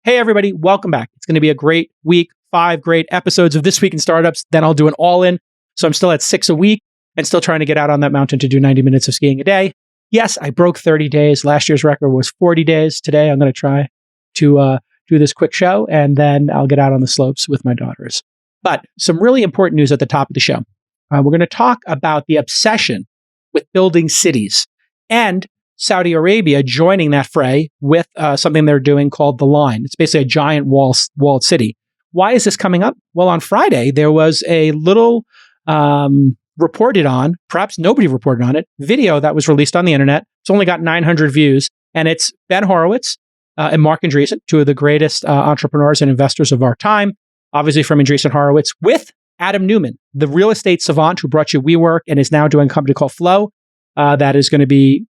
Hey, everybody, welcome back. It's going to be a great week, 5 great episodes of This Week in Startups. Then I'll do an all-in. So I'm still at 6 a week and still trying to get out on that mountain to do 90 minutes of skiing a day. Yes, I broke 30 days. Last year's record was 40 days. Today, I'm going to try to do this quick show, and then I'll get out on the slopes with my daughters. But some really important news at the top of the show. We're going to talk about the obsession with building cities and Saudi Arabia joining that fray with something they're doing called The Line. It's basically a giant walled city. Why is this coming up? Well, on Friday, there was a little reported on, perhaps nobody reported on it, video that was released on the internet. It's only got 900 views, and it's Ben Horowitz and Mark Andreessen, two of the greatest entrepreneurs and investors of our time, obviously from Andreessen Horowitz, with Adam Neumann, the real estate savant who brought you WeWork and is now doing a company called Flow that is going to be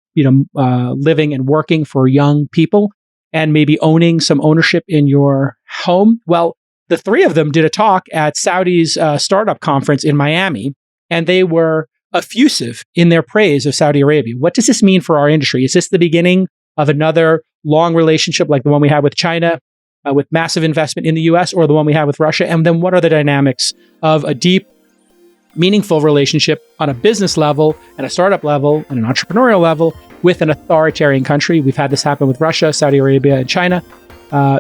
living and working for young people and maybe owning some ownership in your home. Well, the three of them did a talk at Saudi's startup conference in Miami, and they were effusive in their praise of Saudi Arabia. What does this mean for our industry? Is this the beginning of another long relationship like the one we had with China, with massive investment in the US, or the one we have with Russia? And then what are the dynamics of a deep, meaningful relationship on a business level and a startup level and an entrepreneurial level with an authoritarian country? We've had this happen with Russia, Saudi Arabia, and China.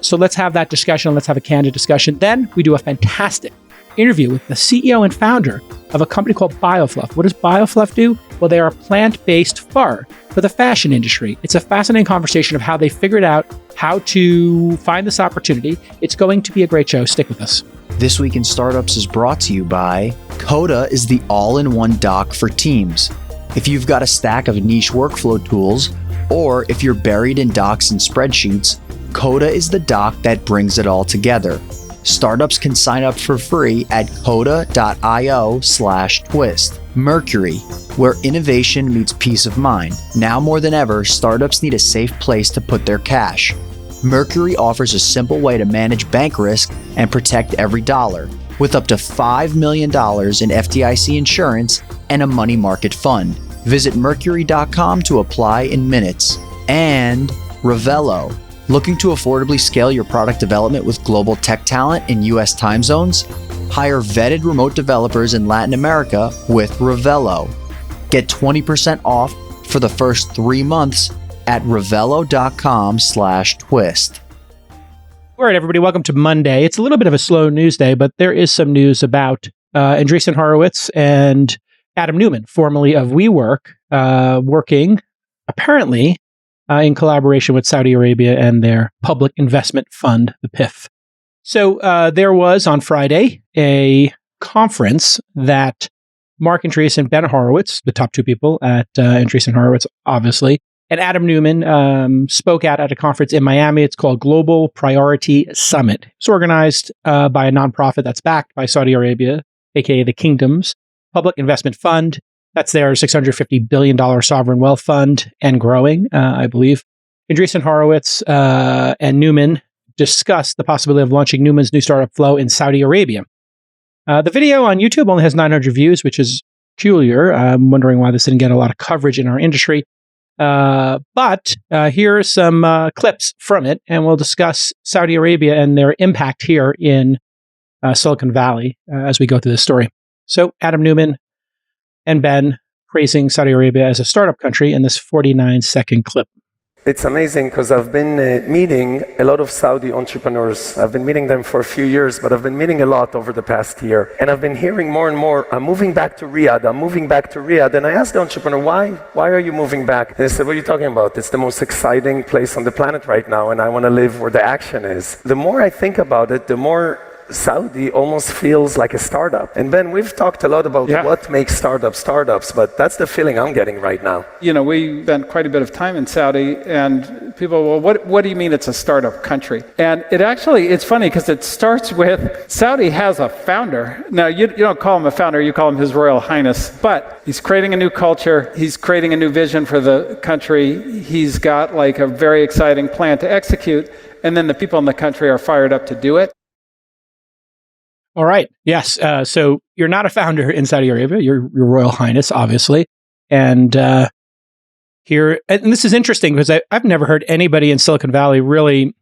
So let's have that discussion. Let's have a candid discussion. Then we do a fantastic interview with the CEO and founder of a company called BioFluff. What does BioFluff do? Well, they are a plant-based fur for the fashion industry. It's a fascinating conversation of how they figured out how to find this opportunity. It's going to be a great show. Stick with us. This Week in Startups is brought to you by Coda is the all-in-one doc for teams. If you've got a stack of niche workflow tools, or if you're buried in docs and spreadsheets, Coda is the doc that brings it all together. Startups can sign up for free at coda.io/twist. Mercury, where innovation meets peace of mind. Now more than ever, startups need a safe place to put their cash. Mercury offers a simple way to manage bank risk and protect every dollar, with up to $5 million in FDIC insurance and a money market fund. Visit mercury.com to apply in minutes. And Revelo. Looking to affordably scale your product development with global tech talent in US time zones? Hire vetted remote developers in Latin America with Revelo. Get 20% off for the first 3 months at revelo.com/twist. All right, everybody, welcome to Monday. It's a little bit of a slow news day, but there is some news about Andreessen Horowitz and Adam Neumann, formerly of WeWork, working apparently in collaboration with Saudi Arabia and their public investment fund, the PIF. So there was on Friday a conference that Mark Andreessen, Ben Horowitz, the top two people at Andreessen Horowitz, obviously, and Adam Neumann spoke at a conference in Miami. It's called Global Priority Summit. It's organized by a nonprofit that's backed by Saudi Arabia, aka the Kingdom's Public Investment Fund. That's their $650 billion sovereign wealth fund and growing, I believe. Andreessen Horowitz and Neumann discussed the possibility of launching Neumann's new startup Flow in Saudi Arabia. The video on YouTube only has 900 views, which is peculiar. I'm wondering why this didn't get a lot of coverage in our industry. But here are some clips from it, and we'll discuss Saudi Arabia and their impact here in Silicon Valley as we go through this story. So Adam Neumann and Ben praising Saudi Arabia as a startup country in this 49-second clip. It's amazing because I've been meeting a lot of Saudi entrepreneurs. I've been meeting them for a few years, but I've been meeting a lot over the past year. And I've been hearing more and more, I'm moving back to Riyadh. And I asked the entrepreneur, why are you moving back? And they said, what are you talking about? It's the most exciting place on the planet right now, and I want to live where the action is. The more I think about it, the more Saudi almost feels like a startup. And Ben, we've talked a lot about what makes startups, but that's the feeling I'm getting right now. You know, we spent quite a bit of time in Saudi, and people, well, what do you mean it's a startup country? And it's funny because it starts with, Saudi has a founder. Now, you don't call him a founder, you call him His Royal Highness, but he's creating a new culture, he's creating a new vision for the country, he's got like a very exciting plan to execute, and then the people in the country are fired up to do it. All right. Yes. So you're not a founder in Saudi Arabia. You're Your Royal Highness, obviously. And here, and this is interesting because I've never heard anybody in Silicon Valley really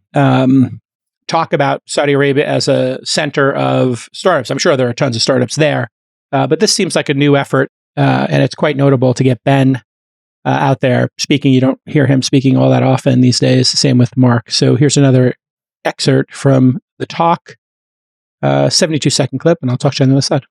talk about Saudi Arabia as a center of startups. I'm sure there are tons of startups there, but this seems like a new effort, and it's quite notable to get Ben out there speaking. You don't hear him speaking all that often these days. Same with Mark. So here's another excerpt from the talk, 72-second clip, and I'll talk to you on the other side.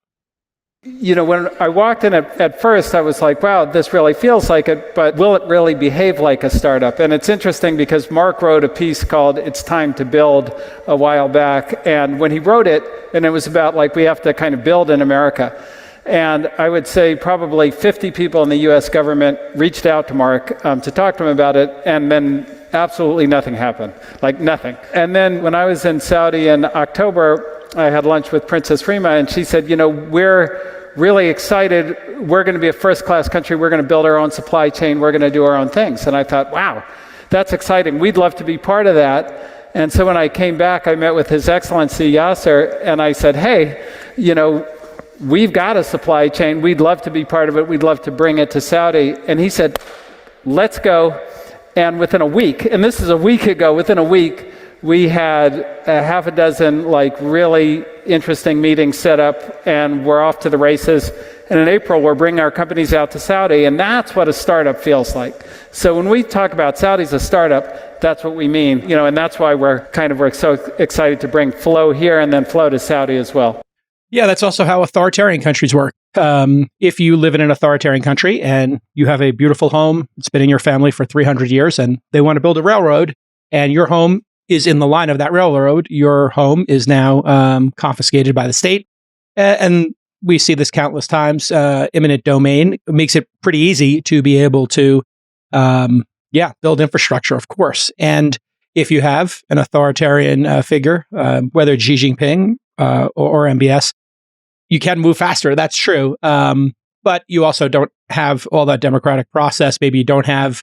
When I walked in at first, I was like, wow, this really feels like it, but will it really behave like a startup? And it's interesting because Mark wrote a piece called It's Time to Build a while back. And when he wrote it, and it was about we have to kind of build in America. And I would say probably 50 people in the US government reached out to Mark to talk to him about it, and then absolutely nothing happened, nothing. And then when I was in Saudi in October, I had lunch with Princess Rima, and she said, we're really excited. We're going to be a first-class country. We're going to build our own supply chain. We're going to do our own things. And I thought, wow, that's exciting. We'd love to be part of that. And so when I came back, I met with His Excellency Yasser, and I said, hey, we've got a supply chain. We'd love to be part of it. We'd love to bring it to Saudi. And he said, let's go. And within a week, and this is a week ago, within a week, we had a half a dozen really interesting meetings set up, and we're off to the races. And in April, we're bringing our companies out to Saudi, and that's what a startup feels like. So when we talk about Saudi as a startup, that's what we mean, and that's why we're so excited to bring Flow here and then Flow to Saudi as well. Yeah, that's also how authoritarian countries work. If you live in an authoritarian country and you have a beautiful home, it's been in your family for 300 years, and they want to build a railroad, and your home is in the line of that railroad, your home is now confiscated by the state. And we see this countless times. Eminent domain makes it pretty easy to be able to, build infrastructure, of course. And if you have an authoritarian figure, whether it's Xi Jinping or MBS, you can move faster. That's true. But you also don't have all that democratic process. Maybe you don't have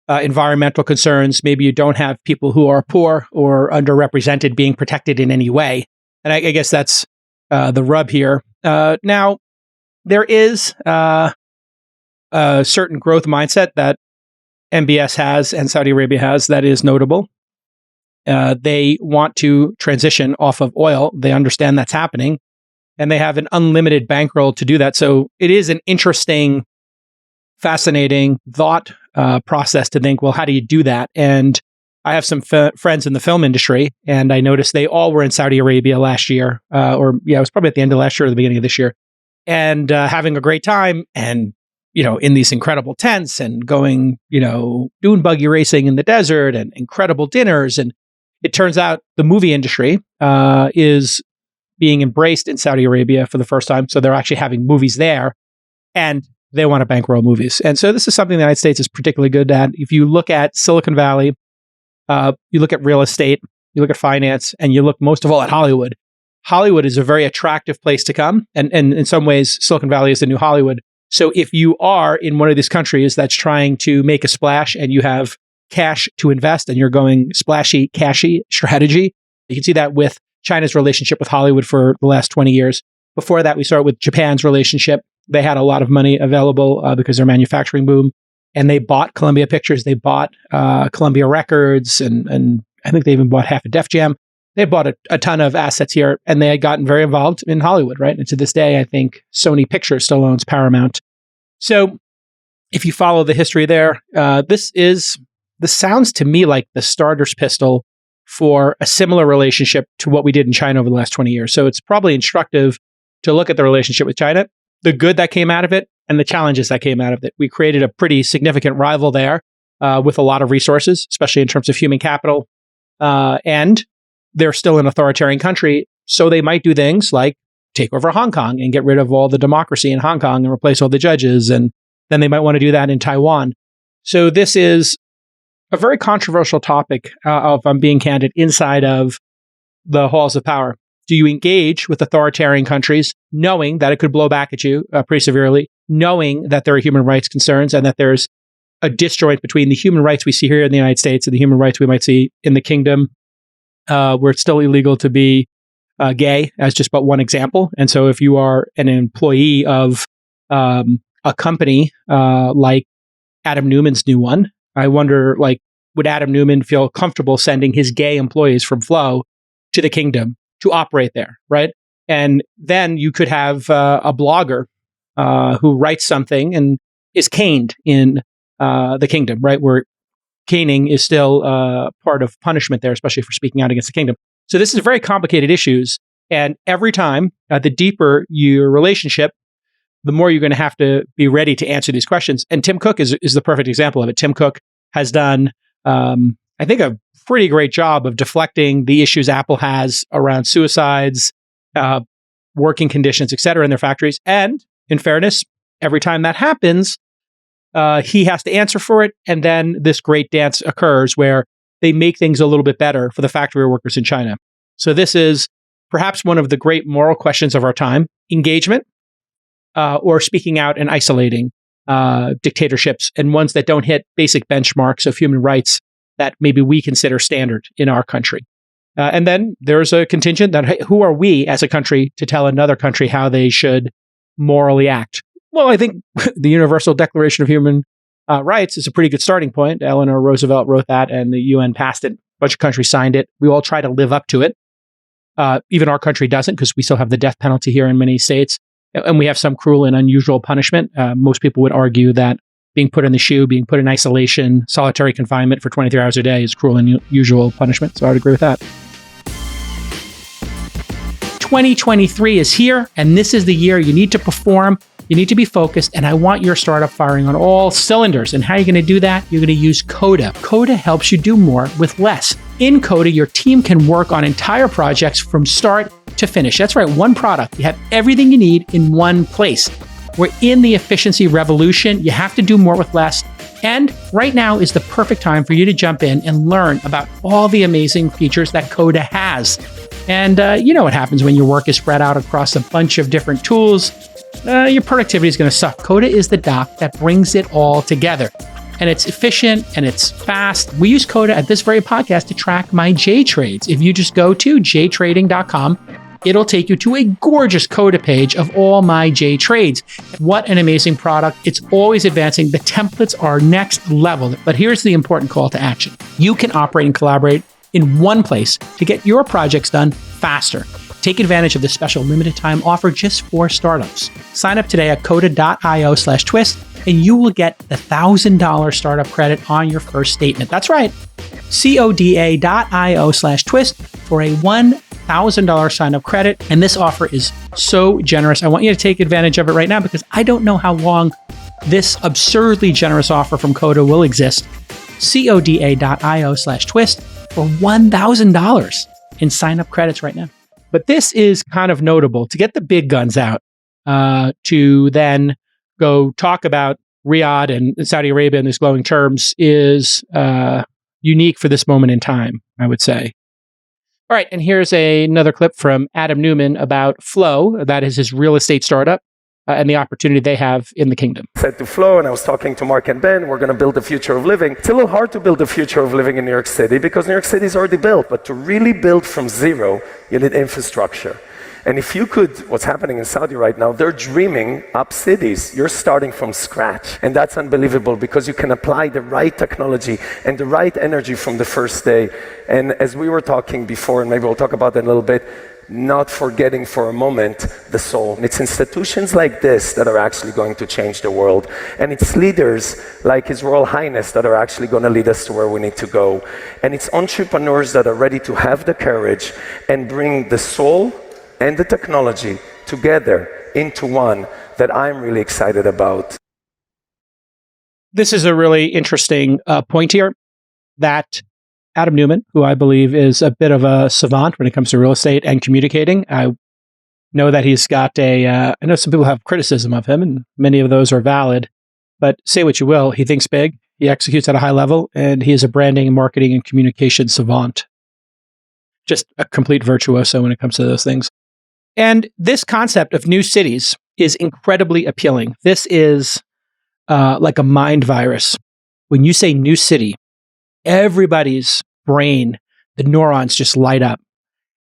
environmental concerns. Maybe you don't have people who are poor or underrepresented being protected in any way. And I guess that's the rub here. Now, there is a certain growth mindset that MBS has and Saudi Arabia has that is notable. They want to transition off of oil. They understand that's happening, and they have an unlimited bankroll to do that. So it is an interesting, fascinating thought process to think, well, how do you do that? And I have some friends in the film industry, and I noticed they all were in Saudi Arabia last year, it was probably at the end of last year or the beginning of this year, and having a great time, and in these incredible tents, and going, dune buggy racing in the desert, and incredible dinners. And it turns out the movie industry is being embraced in Saudi Arabia for the first time, so they're actually having movies there, and they want to bankroll movies. And so this is something the United States is particularly good at. If you look at Silicon Valley, you look at real estate, you look at finance, and you look most of all at Hollywood. Hollywood is a very attractive place to come. And in some ways, Silicon Valley is the new Hollywood. So if you are in one of these countries that's trying to make a splash and you have cash to invest and you're going splashy, cashy strategy, you can see that with China's relationship with Hollywood for the last 20 years. Before that, we saw it with Japan's relationship. They had a lot of money available because their manufacturing boom, and they bought Columbia Pictures, they bought Columbia Records, and I think they even bought half of Def Jam. They bought a ton of assets here, and they had gotten very involved in Hollywood, right? And to this day, I think Sony Pictures still owns Paramount. So if you follow the history there, this sounds to me like the starter's pistol for a similar relationship to what we did in China over the last 20 years. So it's probably instructive to look at the relationship with China, the good that came out of it, and the challenges that came out of it. We created a pretty significant rival there with a lot of resources, especially in terms of human capital. And they're still an authoritarian country, so they might do things like take over Hong Kong and get rid of all the democracy in Hong Kong and replace all the judges. And then they might want to do that in Taiwan. So this is a very controversial topic, if I'm being candid, inside of the halls of power. Do you engage with authoritarian countries knowing that it could blow back at you pretty severely, knowing that there are human rights concerns and that there's a disjoint between the human rights we see here in the United States and the human rights we might see in the kingdom, where it's still illegal to be gay, as just but one example. And so if you are an employee of a company like Adam Neumann's new one, I wonder, would Adam Neumann feel comfortable sending his gay employees from Flow to the kingdom to operate there, right? And then you could have a blogger who writes something and is caned in the kingdom, right? Where caning is still part of punishment there, especially for speaking out against the kingdom. So this is very complicated issues. And every time, the deeper your relationship, the more you're going to have to be ready to answer these questions. And Tim Cook is the perfect example of it. Tim Cook has done, I think, a pretty great job of deflecting the issues Apple has around suicides, working conditions, et cetera, in their factories. And in fairness, every time that happens, he has to answer for it. And then this great dance occurs where they make things a little bit better for the factory workers in China. So this is perhaps one of the great moral questions of our time: engagement or speaking out and isolating dictatorships, and ones that don't hit basic benchmarks of human rights that maybe we consider standard in our country. And then there's a contingent that, hey, who are we as a country to tell another country how they should morally act? Well, I think the Universal Declaration of Human Rights is a pretty good starting point. Eleanor Roosevelt wrote that, and the UN passed it. A bunch of countries signed it. We all try to live up to it. Even our country doesn't, because we still have the death penalty here in many states. And we have some cruel and unusual punishment. Most people would argue that being put in the shoe, being put in isolation, solitary confinement for 23 hours a day is cruel and unusual punishment. So I would agree with that. 2023 is here, and this is the year you need to perform. You need to be focused, and I want your startup firing on all cylinders. And how are you going to do that? You're going to use Coda. Coda helps you do more with less. In Coda, your team can work on entire projects from start to finish. That's right, one product. You have everything you need in one place. We're in the efficiency revolution. You have to do more with less. And right now is the perfect time for you to jump in and learn about all the amazing features that Coda has. And you know what happens when your work is spread out across a bunch of different tools. Your productivity is going to suck. Coda is the dock that brings it all together. And it's efficient and it's fast. We use Coda at this very podcast to track my J trades. If you just go to jtrading.com, it'll take you to a gorgeous Coda page of all my J trades. What an amazing product. It's always advancing. The templates are next level. But here's the important call to action. You can operate and collaborate in one place to get your projects done faster. Take advantage of this special limited time offer just for startups. Sign up today at coda.io/twist, and you will get the $1,000 startup credit on your first statement. That's right. coda.io/twist for a $1,000 sign up credit. And this offer is so generous. I want you to take advantage of it right now, because I don't know how long this absurdly generous offer from Coda will exist. coda.io/twist for $1,000 in sign up credits right now. But this is kind of notable to get the big guns out, to then go talk about Riyadh and Saudi Arabia in these glowing terms is unique for this moment in time, I would say. All right, and here's another clip from Adam Neumann about Flow. That is his real estate startup and the opportunity they have in the kingdom. I said to Flo, and I was talking to Mark and Ben, we're going to build the future of living. It's a little hard to build the future of living in New York City because New York City is already built. But to really build from zero, you need infrastructure. And if you could, what's happening in Saudi right now, they're dreaming up cities. You're starting from scratch. And that's unbelievable because you can apply the right technology and the right energy from the first day. And as we were talking before, and maybe we'll talk about that in a little bit, not forgetting for a moment the soul. It's institutions like this that are actually going to change the world. And it's leaders like His Royal Highness that are actually going to lead us to where we need to go. And it's entrepreneurs that are ready to have the courage and bring the soul and the technology together into one that I'm really excited about. This is a really interesting point here that Adam Neumann, who I believe is a bit of a savant when it comes to real estate and communicating. I know that he's got I know some people have criticism of him, and many of those are valid, but say what you will, he thinks big, he executes at a high level, and he is a branding, marketing, and communication savant. Just a complete virtuoso when it comes to those things. And this concept of new cities is incredibly appealing. This is like a mind virus. When you say new city, everybody's brain, the neurons just light up.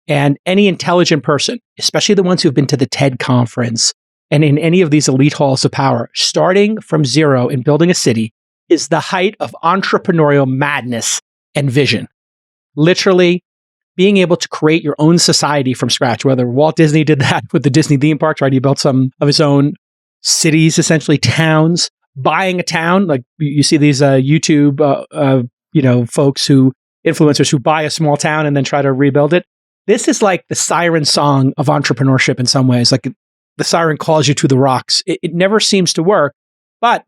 And any intelligent person, especially the ones who've been to the TED conference and in any of these elite halls of power, starting from zero and building a city is the height of entrepreneurial madness and vision. Literally, being able to create your own society from scratch, whether Walt Disney did that with the Disney theme parks, right? He built some of his own cities, essentially towns, buying a town. Like you see these YouTube, folks influencers who buy a small town and then try to rebuild it. This is like the siren song of entrepreneurship in some ways. Like the siren calls you to the rocks. It never seems to work, but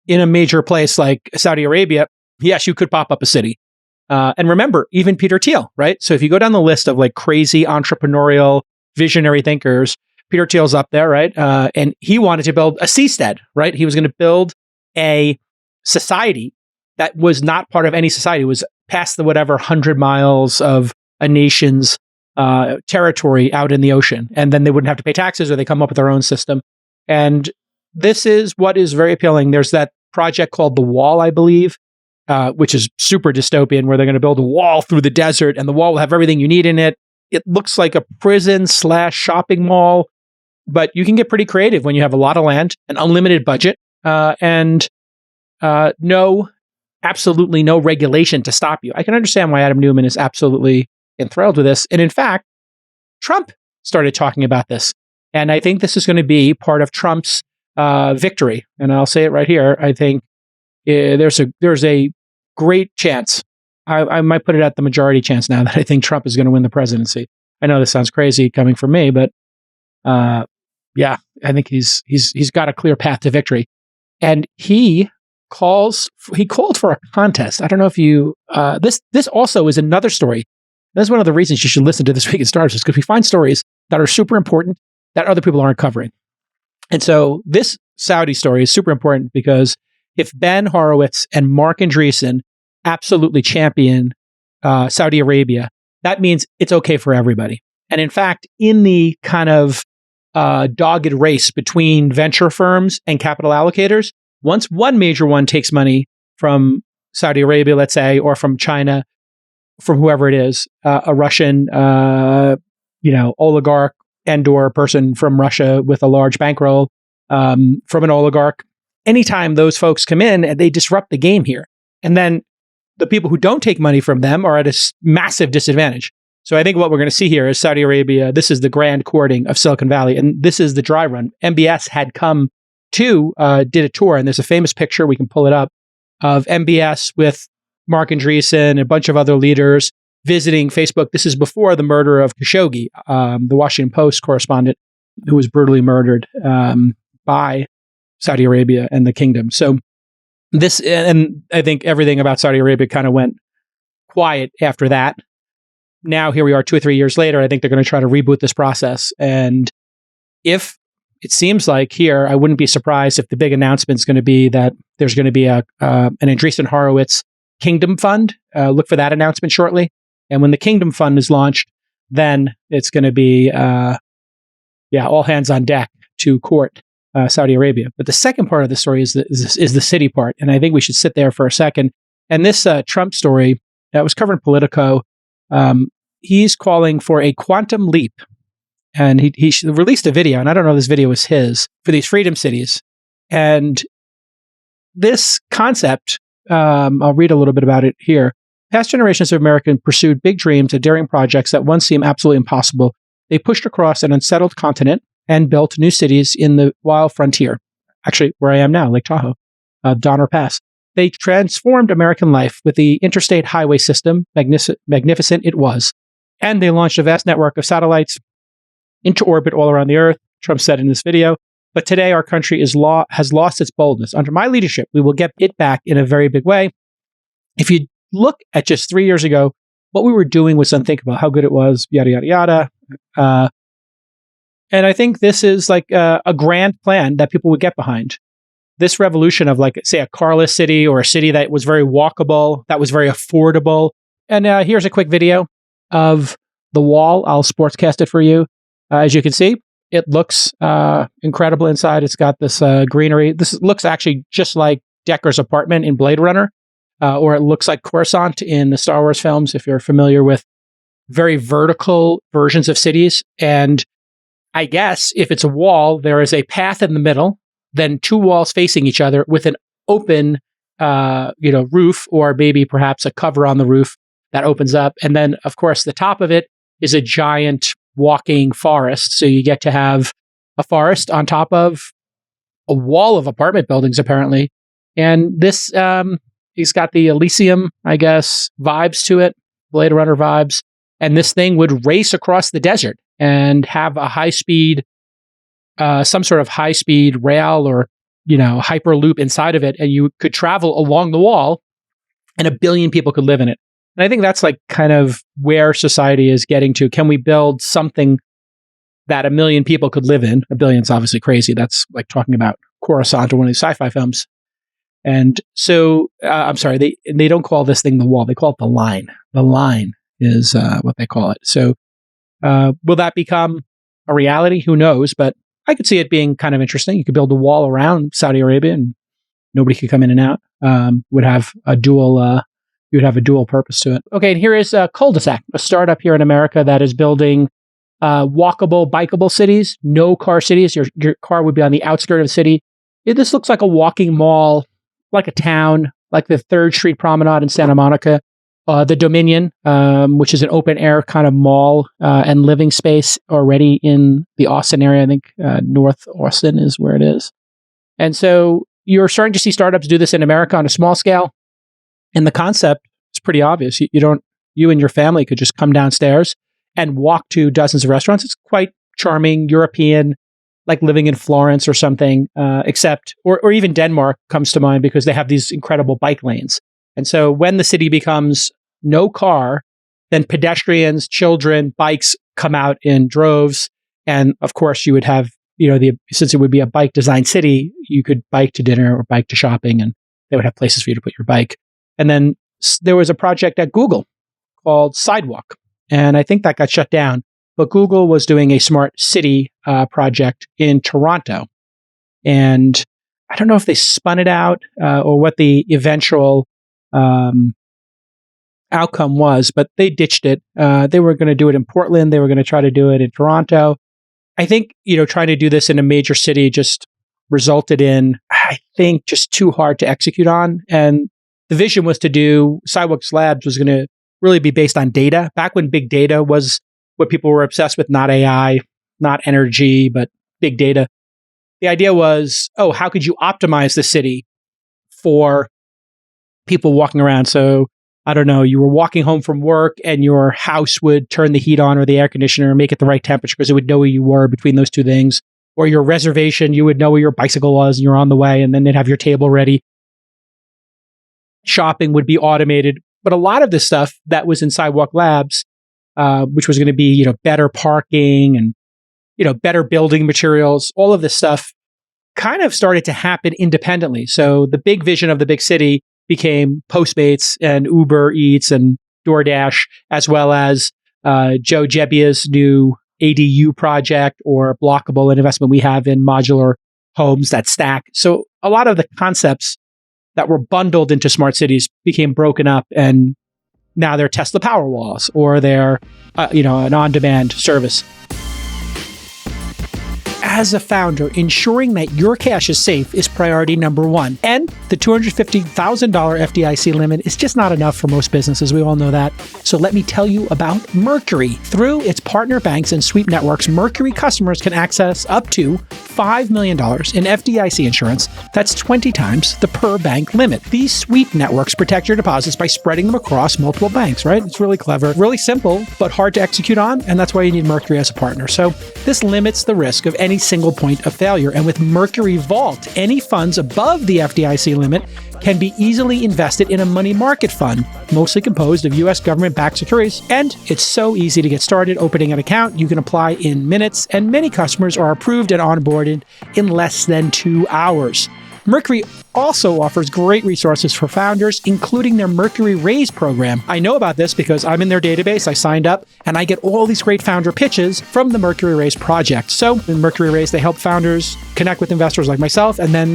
in a major place like Saudi Arabia, yes, you could pop up a city. And remember, even Peter Thiel, right? So if you go down the list of like crazy entrepreneurial visionary thinkers, Peter Thiel's up there, right? And he wanted to build a seastead, right? He was going to build a society that was not part of any society. It was past the whatever 100 miles of a nation's territory out in the ocean. And then they wouldn't have to pay taxes, or they come up with their own system. And this is what is very appealing. There's that project called The Wall, I believe, which is super dystopian, where they're going to build a wall through the desert, and the wall will have everything you need in it. It looks like a prison/shopping mall, but you can get pretty creative when you have a lot of land, an unlimited budget, and absolutely no regulation to stop you. I can understand why Adam Neumann is absolutely enthralled with this. And in fact, Trump started talking about this. And I think this is going to be part of Trump's victory. And I'll say it right here. I think there's a great chance. I might put it at the majority chance now that I think Trump is going to win the presidency. I know this sounds crazy coming from me, but I think he's got a clear path to victory. And he called for a contest. I don't know if you this also is another story. That's one of the reasons you should listen to This Week in Startups, is because we find stories that are super important that other people aren't covering. And so this Saudi story is super important because if Ben Horowitz and Mark Andreessen absolutely champion Saudi Arabia, that means it's okay for everybody. And in fact, in the kind of dogged race between venture firms and capital allocators, once one major one takes money from Saudi Arabia, let's say, or from China, from whoever it is, a Russian, oligarch and/or person from Russia with a large bankroll, from an oligarch. Anytime those folks come in, they disrupt the game here. And then the people who don't take money from them are at a massive disadvantage. So I think what we're going to see here is Saudi Arabia. This is the grand courting of Silicon Valley, and this is the dry run. MBS had come to, did a tour, and there's a famous picture, we can pull it up, of MBS with Mark Andreessen and a bunch of other leaders visiting Facebook. This is before the murder of Khashoggi, the Washington Post correspondent who was brutally murdered by Saudi Arabia and the kingdom. So this, and I think everything about Saudi Arabia kind of went quiet after that. Now here we are 2 or 3 years later. I think they're going to try to reboot this process. And if it seems like here, I wouldn't be surprised if the big announcement is going to be that there's going to be an Andreessen Horowitz Kingdom Fund. Look for that announcement shortly. And when the Kingdom Fund is launched, then it's going to be, all hands on deck to court Saudi Arabia. But the second part of the story is the city part. And I think we should sit there for a second. And this Trump story that was covered in Politico, he's calling for a quantum leap. And he released a video, and I don't know if this video was his, for these freedom cities. And this concept, I'll read a little bit about it here. Past generations of Americans pursued big dreams and daring projects that once seemed absolutely impossible. They pushed across an unsettled continent and built new cities in the wild frontier. Actually, where I am now, Lake Tahoe, Donner Pass. They transformed American life with the interstate highway system. Magnificent it was. And they launched a vast network of satellites into orbit all around the earth, Trump said in this video. But today our country has lost its boldness. Under my leadership, we will get it back in a very big way. If you look at just 3 years ago, what we were doing was unthinkable, how good it was, yada, yada, yada. And I think this is like a grand plan that people would get behind. This revolution of, like, say, a carless city or a city that was very walkable, that was very affordable. And here's a quick video of the wall. I'll sportscast it for you. As you can see, it looks incredible inside. It's got this greenery. This looks actually just like Decker's apartment in Blade Runner, or it looks like Coruscant in the Star Wars films, if you're familiar with very vertical versions of cities. And I guess if it's a wall, there is a path in the middle, then 2 walls facing each other with an open roof, or maybe perhaps a cover on the roof that opens up. And then, of course, the top of it is a giant walking forest. So you get to have a forest on top of a wall of apartment buildings, apparently. And this, he's got the Elysium, I guess, vibes to it, Blade Runner vibes. And this thing would race across the desert and have a high-speed, some sort of high-speed rail or, hyperloop inside of it. And you could travel along the wall and 1 billion people could live in it. And I think that's like kind of where society is getting to. Can we build something that 1 million people could live in? 1 billion's obviously crazy. That's like talking about Coruscant or one of these sci-fi films. And so, I'm sorry, they don't call this thing the wall. They call it the line. The line is what they call it. So will that become a reality? Who knows? But I could see it being kind of interesting. You could build a wall around Saudi Arabia and nobody could come in and out. Would have a dual you would have a dual purpose to it. Okay, and here is Cul-de-sac, a startup here in America that is building walkable, bikeable cities, no car cities. Your car would be on the outskirts of the city. This looks like a walking mall, like a town, like the 3rd Street Promenade in Santa Monica. The Dominion, which is an open air kind of mall and living space already in the Austin area. I think North Austin is where it is. And so you're starting to see startups do this in America on a small scale. And the concept is pretty obvious. You and your family could just come downstairs and walk to dozens of restaurants. It's quite charming, European, like living in Florence or something, or even Denmark comes to mind because they have these incredible bike lanes. And so when the city becomes no car, then pedestrians, children, bikes come out in droves. And of course, you would have, since it would be a bike designed city, you could bike to dinner or bike to shopping, and they would have places for you to put your bike. And then there was a project at Google called Sidewalk. And I think that got shut down. But Google was doing a smart city project in Toronto. And I don't know if they spun it out or what the eventual outcome was, but they ditched it. They were going to do it in Portland. They were going to try to do it in Toronto. I think, trying to do this in a major city just resulted in, I think, just too hard to execute on. And the vision was to do Sidewalks Labs was going to really be based on data. Back when big data was what people were obsessed with, not AI, not energy, but big data. The idea was, how could you optimize the city for people walking around? So, I don't know, you were walking home from work and your house would turn the heat on or the air conditioner and make it the right temperature because it would know where you were between those two things. Or your reservation, you would know where your bicycle was and you're on the way, and then they'd have your table ready. Shopping would be automated. But a lot of this stuff that was in Sidewalk Labs, which was going to be, better parking and, better building materials, all of this stuff kind of started to happen independently. So the big vision of the big city became Postmates and Uber Eats and DoorDash, as well as Joe Gebbia's new ADU project or Blockable, an investment we have in modular homes that stack. So a lot of the concepts that were bundled into smart cities became broken up, and now they're Tesla Powerwalls or they're, an on-demand service. As a founder, ensuring that your cash is safe is priority number one. And the $250,000 FDIC limit is just not enough for most businesses. We all know that. So let me tell you about Mercury. Through its partner banks and sweep networks, Mercury customers can access up to $5 million in FDIC insurance. That's 20 times the per bank limit. These sweep networks protect your deposits by spreading them across multiple banks, right? It's really clever, really simple, but hard to execute on. And that's why you need Mercury as a partner. So this limits the risk of any single point of failure. And with Mercury Vault, any funds above the FDIC limit can be easily invested in a money market fund, mostly composed of U.S. government-backed securities. And it's so easy to get started opening an account. You can apply in minutes, and many customers are approved and onboarded in less than 2 hours. Mercury also offers great resources for founders, including their Mercury Raise program. I know about this because I'm in their database. I signed up, and I get all these great founder pitches from the Mercury Raise project. So in Mercury Raise, they help founders connect with investors like myself and then,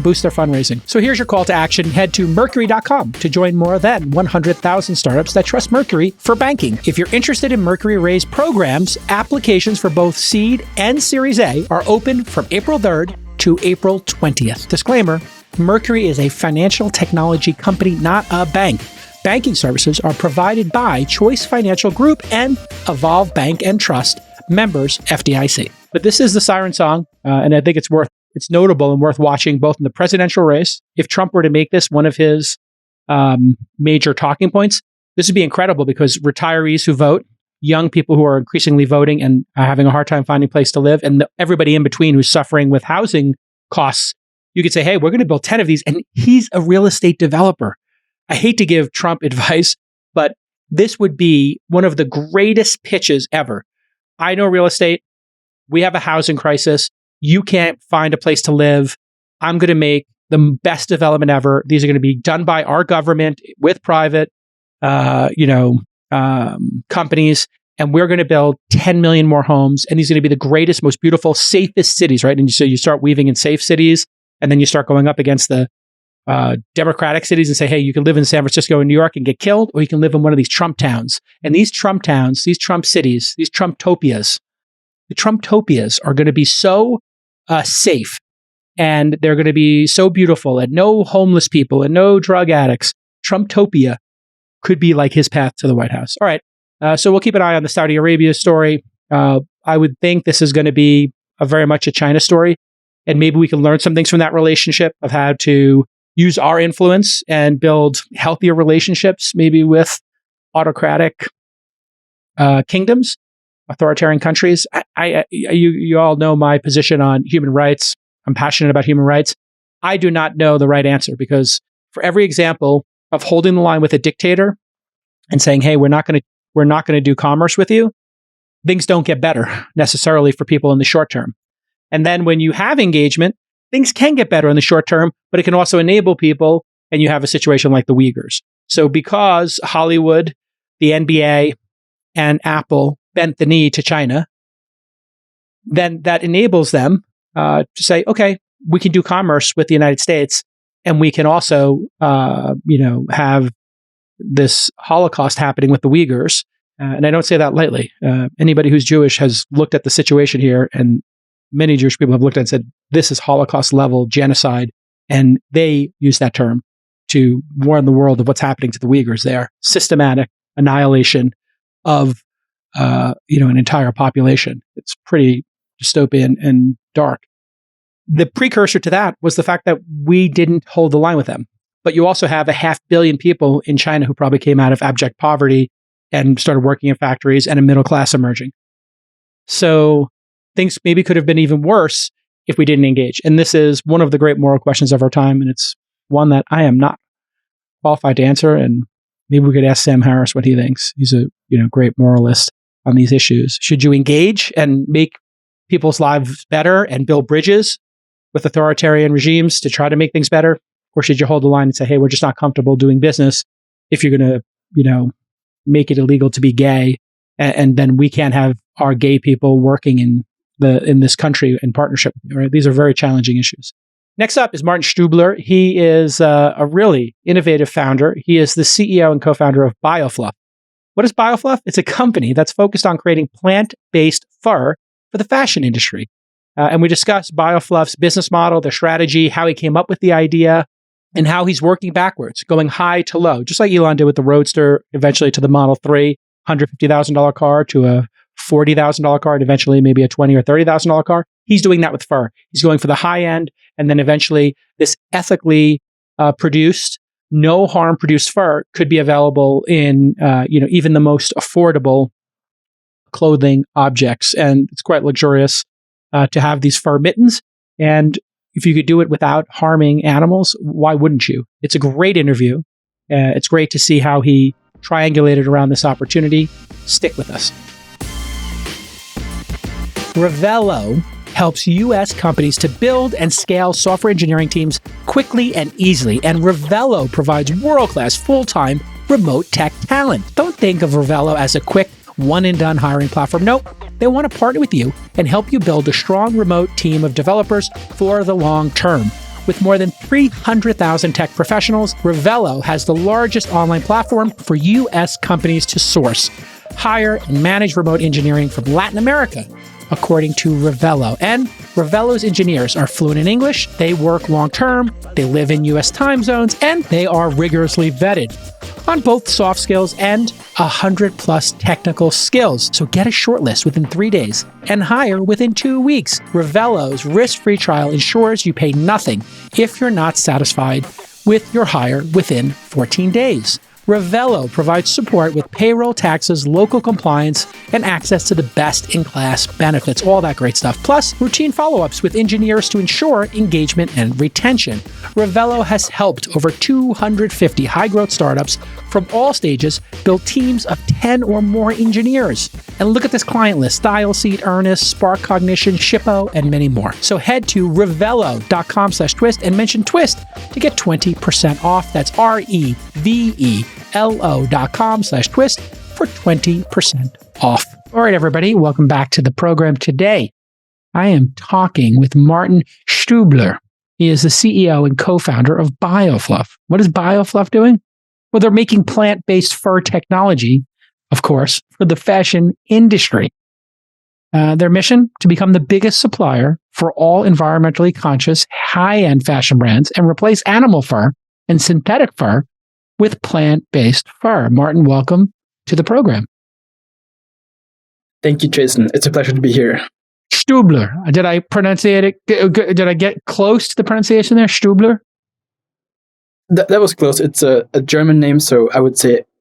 boost their fundraising. So here's your call to action. Head to Mercury.com to join more than 100,000 startups that trust Mercury for banking. If you're interested in Mercury Raise programs, applications for both Seed and Series A are open from April 3rd to April 20th. Disclaimer, Mercury is a financial technology company, not a bank. Banking services are provided by Choice Financial Group and Evolve Bank and Trust, members FDIC. But this is the siren song, and I think it's notable and worth watching both in the presidential race. If Trump were to make this one of his major talking points, this would be incredible because retirees who vote, young people who are increasingly voting and having a hard time finding a place to live, and everybody in between who's suffering with housing costs, you could say, hey, we're going to build 10 of these. And he's a real estate developer. I hate to give Trump advice, but this would be one of the greatest pitches ever. I know real estate. We have a housing crisis. You can't find a place to live. I'm going to make the best development ever. These are going to be done by our government with private, companies. And we're going to build 10 million more homes. And these are going to be the greatest, most beautiful, safest cities, right? And so you start weaving in safe cities, and then you start going up against the democratic cities and say, hey, you can live in San Francisco and New York and get killed, or you can live in one of these Trump towns. And these Trump towns, these Trump cities, these Trump-topias, the Trump-topias are going to be so safe, and they're going to be so beautiful, and no homeless people and no drug addicts. Trump-topia could be like his path to the White House. All right. So we'll keep an eye on the Saudi Arabia story. I would think this is going to be very much a China story. And maybe we can learn some things from that relationship of how to use our influence and build healthier relationships, maybe with autocratic kingdoms, authoritarian countries. You all know my position on human rights. I'm passionate about human rights. I do not know the right answer, because for every example of holding the line with a dictator and saying, hey, we're not going to do commerce with you, things don't get better necessarily for people in the short term. And then when you have engagement, things can get better in the short term, but it can also enable people, and you have a situation like the Uyghurs. So because Hollywood, the NBA, and Apple bent the knee to China, then that enables them to say, okay, we can do commerce with the United States, and we can also, have this Holocaust happening with the Uyghurs. And I don't say that lightly. Anybody who's Jewish has looked at the situation here, and many Jewish people have looked at it and said, this is Holocaust level genocide. And they use that term to warn the world of what's happening to the Uyghurs there. Systematic annihilation of, an entire population. It's pretty dystopian and dark. The precursor to that was the fact that we didn't hold the line with them. But you also have 500 million people in China who probably came out of abject poverty and started working in factories, and a middle class emerging. So things maybe could have been even worse if we didn't engage. And this is one of the great moral questions of our time. And it's one that I am not qualified to answer. And maybe we could ask Sam Harris what he thinks. He's a great moralist on these issues. Should you engage and make people's lives better and build bridges with authoritarian regimes to try to make things better? Or should you hold the line and say, hey, we're just not comfortable doing business if you're going to, make it illegal to be gay, and then we can't have our gay people working in this country in partnership. Right? These are very challenging issues. Next up is Martin Stübler. He is a really innovative founder. He is the CEO and co-founder of BioFluff. What is BioFluff? It's a company that's focused on creating plant-based fur for the fashion industry. And we discuss BioFluff's business model, their strategy, how he came up with the idea, and how he's working backwards, going high to low, just like Elon did with the Roadster, eventually to the Model 3, $150,000 car, to a $40,000 car, and eventually maybe a $20,000 or $30,000 car. He's doing that with fur. He's going for the high end, and then eventually this ethically produced, no harm produced fur could be available in even the most affordable clothing objects. And it's quite luxurious to have these fur mittens. And if you could do it without harming animals, why wouldn't you? It's a great interview. It's great to see how he triangulated around this opportunity. Stick with us. Revelo helps U.S. companies to build and scale software engineering teams quickly and easily. And Revelo provides world-class, full-time, remote tech talent. Don't think of Revelo as a quick, one-and-done hiring platform. Nope. They want to partner with you and help you build a strong remote team of developers for the long term. With more than 300,000 tech professionals, Revelo has the largest online platform for U.S. companies to source, hire, and manage remote engineering from Latin America, according to Revelo. And Revelo's engineers are fluent in English, they work long-term, they live in U.S. time zones, and they are rigorously vetted on both soft skills and 100+ technical skills. So get a shortlist within 3 days and hire within 2 weeks. Revelo's risk-free trial ensures you pay nothing if you're not satisfied with your hire within 14 days. Revelo provides support with payroll, taxes, local compliance, and access to the best-in-class benefits, all that great stuff. Plus, routine follow-ups with engineers to ensure engagement and retention. Revelo has helped over 250 high-growth startups from all stages build teams of 10 or more engineers. And look at this client list: Dialseat, Earnest, Spark Cognition, Shippo, and many more. So head to revelo.com/twist and mention twist to get 20% off. That's REVELO.com/twist for 20% off. All right, everybody, welcome back to the program. Today, I am talking with Martin Stübler. He is the CEO and co-founder of BioFluff. What is BioFluff doing? Well, they're making plant-based fur technology, of course, for the fashion industry. Their mission: to become the biggest supplier for all environmentally conscious, high-end fashion brands and replace animal fur and synthetic fur with plant-based fur. Martin, welcome to the program. Thank you, Jason. It's a pleasure to be here. Stübler. Did I pronunciate it? Did I get close to the pronunciation there? Stübler? That was close. It's a German name, so I would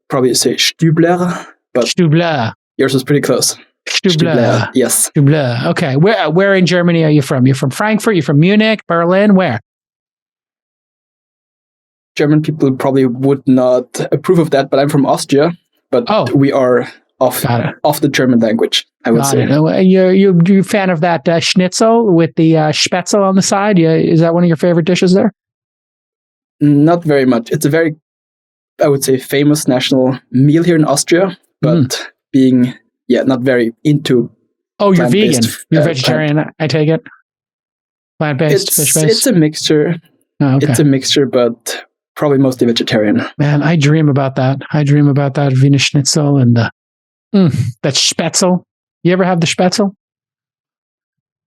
probably say Stübler, but Stübler. Yours was pretty close. Stübler. Yes. Stübler. Okay. Where in Germany are you from? You're from Frankfurt? You're from Munich? Berlin? Where? German people probably would not approve of that, but I'm from Austria. But we are off the German language, I would say. You're a fan of that schnitzel with the spätzle on the side? Is that one of your favorite dishes there? Not very much. It's a very, I would say, famous national meal here in Austria, but being, not very into. Oh, you're vegan. You're vegetarian, I take it? Plant-based, fish-based? It's a mixture. Oh, okay. It's a mixture, but probably mostly vegetarian. Man, I dream about that. Wiener Schnitzel and that spätzle. You ever have the spätzle?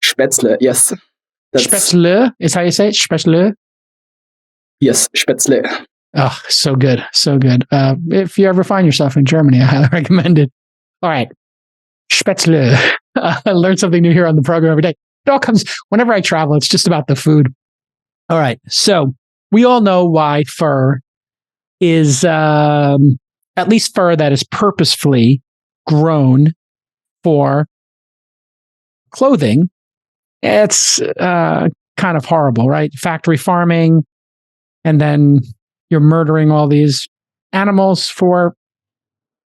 Spätzle, yes. Spätzle is how you say it? Spätzle? Yes, Spätzle. Oh, so good. So good. If you ever find yourself in Germany, I highly recommend it. All right. Spätzle. I learn something new here on the program every day. It all comes, whenever I travel, it's just about the food. All right. So we all know why fur is, at least fur that is purposefully grown for clothing. It's kind of horrible, right? Factory farming, and then you're murdering all these animals for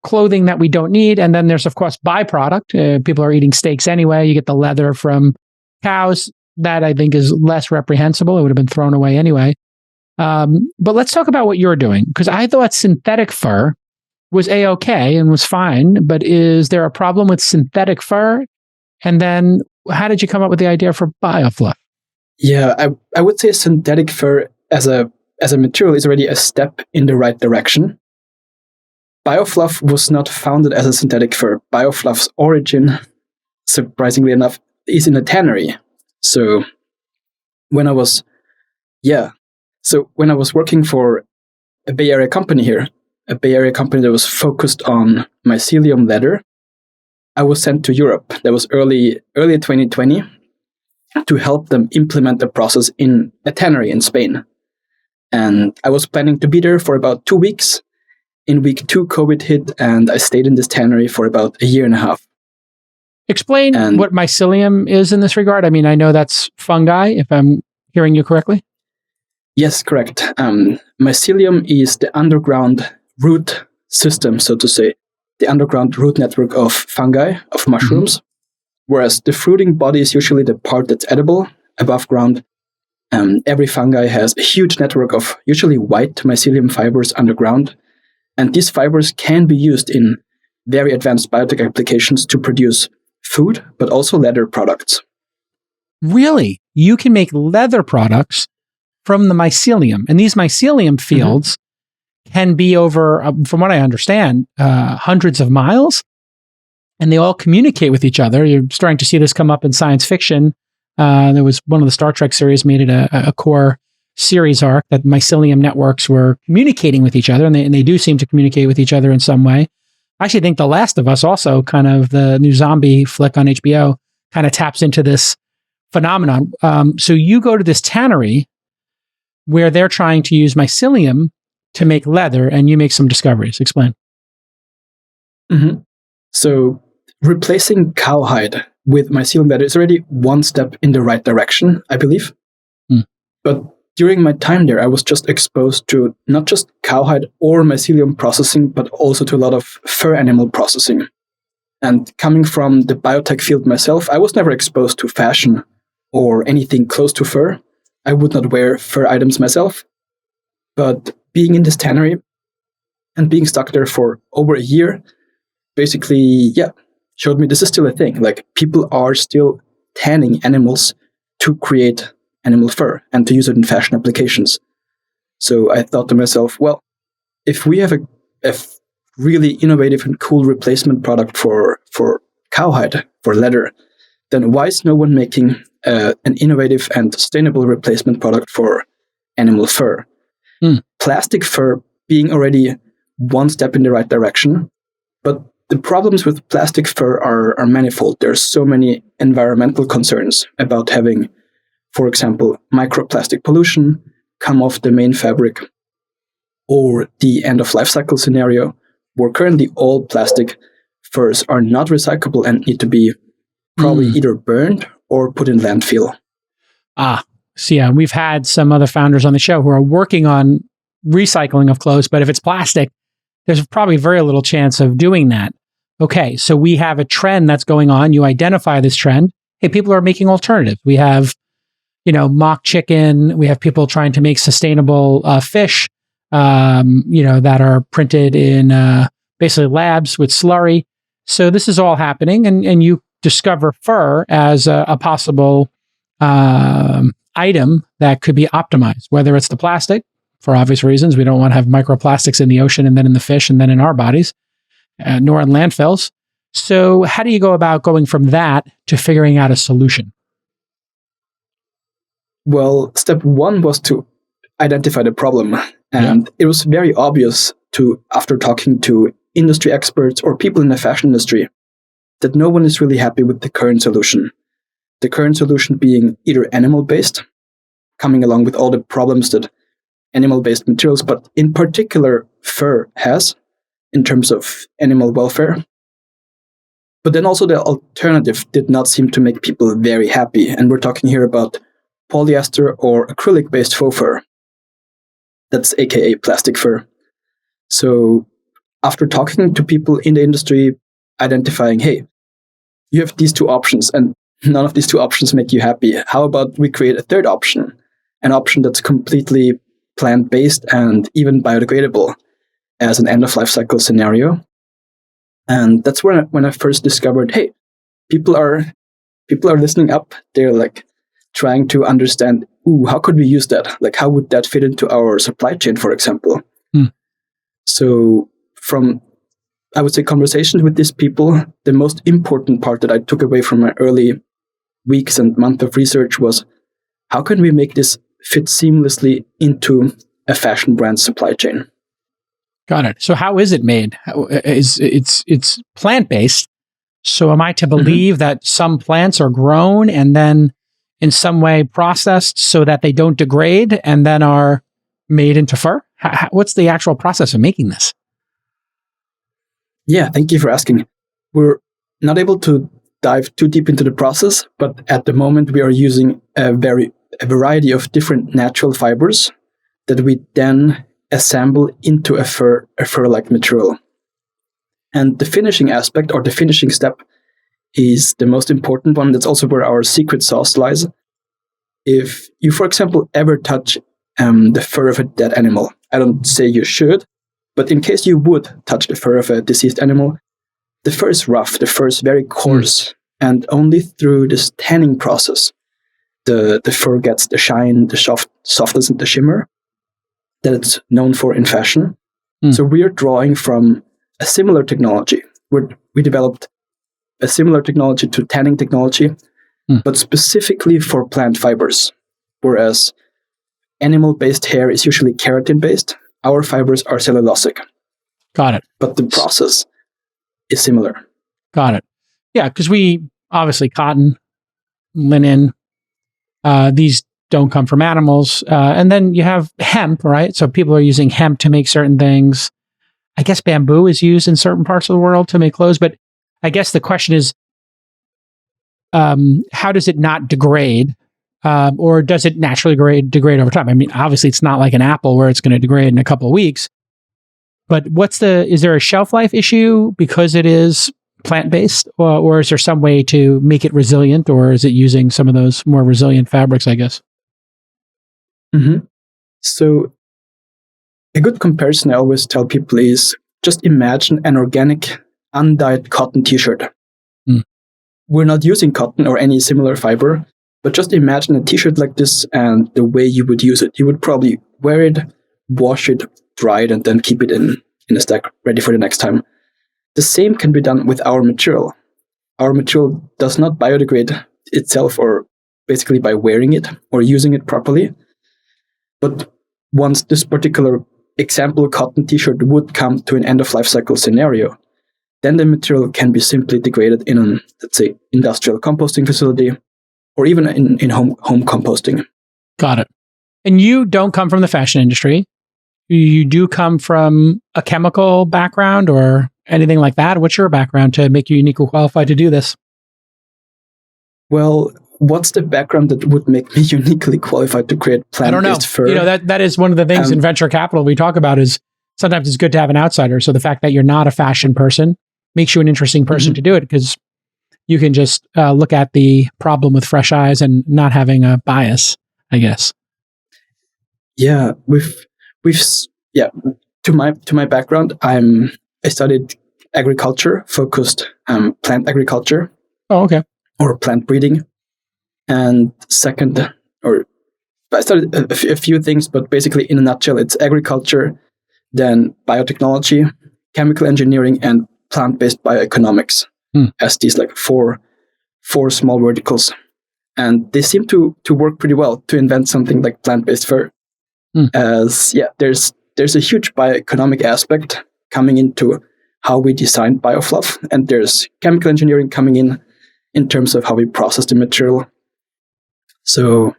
clothing that we don't need. And then there's, of course, byproduct. People are eating steaks anyway. You get the leather from cows. That, I think, is less reprehensible. It would have been thrown away anyway. But let's talk about what you're doing, because I thought synthetic fur was A-okay and was fine. But is there a problem with synthetic fur? And then how did you come up with the idea for BioFluff? Yeah, I would say synthetic fur as a material is already a step in the right direction. BioFluff was not founded as a synthetic fur. BioFluff's origin, surprisingly enough, is in a tannery. So when I was working for a Bay Area company here, a Bay Area company that was focused on mycelium leather, I was sent to Europe. That was early 2020 to help them implement the process in a tannery in Spain. And I was planning to be there for about 2 weeks. In week 2, COVID hit, and I stayed in this tannery for about a year and a half. Explain what mycelium is in this regard. I mean, I know that's fungi, if I'm hearing you correctly. Yes, correct. Mycelium is the underground root system, so to say, the underground root network of fungi, of mushrooms, whereas the fruiting body is usually the part that's edible above ground. Every fungi has a huge network of usually white mycelium fibers underground, and these fibers can be used in very advanced biotech applications to produce food, but also leather products. Really? You can make leather products from the mycelium, and these mycelium fields can be over, from what I understand, hundreds of miles. and they all communicate with each other. You're starting to see this come up in science fiction. There was one of the Star Trek series made it a core series arc that mycelium networks were communicating with each other, and they do seem to communicate with each other in some way. I actually think The Last of Us also, kind of the new zombie flick on HBO, kind of taps into this phenomenon. So you go to this tannery where they're trying to use mycelium to make leather, and you make some discoveries. Explain. Mm-hmm. So replacing cowhide with mycelium leather is already one step in the right direction, I believe. But during my time there, I was just exposed to not just cowhide or mycelium processing, but also to a lot of fur animal processing. And coming from the biotech field myself, I was never exposed to fashion or anything close to fur. I would not wear fur items myself. But being in this tannery and being stuck there for over a year, basically, showed me this is still a thing. Like, people are still tanning animals to create animal fur and to use it in fashion applications. So I thought to myself, well, if we have a really innovative and cool replacement product for cowhide, for leather, then why is no one making an innovative and sustainable replacement product for animal fur? Plastic fur being already one step in the right direction, but the problems with plastic fur are manifold. There's so many environmental concerns about having, for example, microplastic pollution come off the main fabric, or the end-of-life cycle scenario, where currently all plastic furs are not recyclable and need to be probably either burned or put in landfill. So yeah, we've had some other founders on the show who are working on recycling of clothes, but if it's plastic, there's probably very little chance of doing that. Okay, so we have a trend that's going on. You identify this trend. Hey, people are making alternatives. We have, mock chicken. We have people trying to make sustainable fish, that are printed in basically labs with slurry. So this is all happening, and you discover fur as a possible item that could be optimized, whether it's the plastic, for obvious reasons. We don't want to have microplastics in the ocean and then in the fish and then in our bodies, nor in landfills. So how do you go about going from that to figuring out a solution? Well, step one was to identify the problem. And it was very obvious after talking to industry experts or people in the fashion industry, that no one is really happy with the current solution. The current solution being either animal-based, coming along with all the problems that animal-based materials, but in particular fur has in terms of animal welfare. But then also the alternative did not seem to make people very happy. And we're talking here about polyester or acrylic-based faux fur. That's aka plastic fur. So after talking to people in the industry, identifying, hey, you have these two options and none of these two options make you happy. How about we create a third option? An option that's completely plant-based and even biodegradable as an end-of-life cycle scenario. And that's when I first discovered, hey, people are listening up. They're like trying to understand, how could we use that? Like, how would that fit into our supply chain, for example? So from, I would say, conversations with these people, the most important part that I took away from my early weeks and months of research was, how can we make this fit seamlessly into a fashion brand supply chain? Got it. So how is it made? It's plant-based. So am I to believe that some plants are grown and then in some way processed so that they don't degrade and then are made into fur? What's the actual process of making this? Yeah, thank you for asking. We're not able to dive too deep into the process, but at the moment we are using a variety of different natural fibers that we then assemble into a fur-like material. And the finishing aspect, or the finishing step, is the most important one. That's also where our secret sauce lies. If you, for example, ever touch the fur of a dead animal, I don't say you should, but in case you would touch the fur of a deceased animal, the fur is rough, the fur is very coarse, and only through this tanning process, the fur gets the shine, the softness, and the shimmer that it's known for in fashion. So we are drawing from a similar technology. We developed a similar technology to tanning technology, but specifically for plant fibers. Whereas animal-based hair is usually keratin-based, our fibers are cellulosic. Got it. But the process is similar. Got it. Yeah, because we obviously cotton, linen, these don't come from animals. And then you have hemp, right? So people are using hemp to make certain things. I guess bamboo is used in certain parts of the world to make clothes. But I guess the question is, how does it not degrade? Or does it naturally degrade over time? I mean, obviously, it's not like an apple where it's going to degrade in a couple of weeks. But is there a shelf life issue because it is plant-based? Or is there some way to make it resilient? Or is it using some of those more resilient fabrics, I guess? Mm-hmm. So a good comparison I always tell people is just imagine an organic, undyed cotton t-shirt. We're not using cotton or any similar fiber, but just imagine a t-shirt like this and the way you would use it. You would probably wear it, wash it, dry it, and then keep it in a stack ready for the next time. The same can be done with our material. Our material does not biodegrade itself or basically by wearing it or using it properly. But once this particular example cotton t-shirt would come to an end-of-life cycle scenario, then the material can be simply degraded in an, let's say, industrial composting facility or even in home composting. Got it. And you don't come from the fashion industry. You do come from a chemical background or anything like that? What's your background to make you uniquely qualified to do this? Well, what's the background that would make me uniquely qualified to create plant-based fur? You know, that is one of the things in venture capital we talk about is sometimes it's good to have an outsider. So the fact that you're not a fashion person makes you an interesting person to do it because you can just look at the problem with fresh eyes and not having a bias, I guess. Yeah, to my background, I studied agriculture, focused plant agriculture. Oh, okay. Or plant breeding. And I studied a few things, but basically in a nutshell, it's agriculture, then biotechnology, chemical engineering, and plant-based bioeconomics as these like four small verticals. And they seem to work pretty well to invent something like plant-based fur. There's a huge bioeconomic aspect coming into how we design BioFluff, and there's chemical engineering coming in terms of how we process the material. So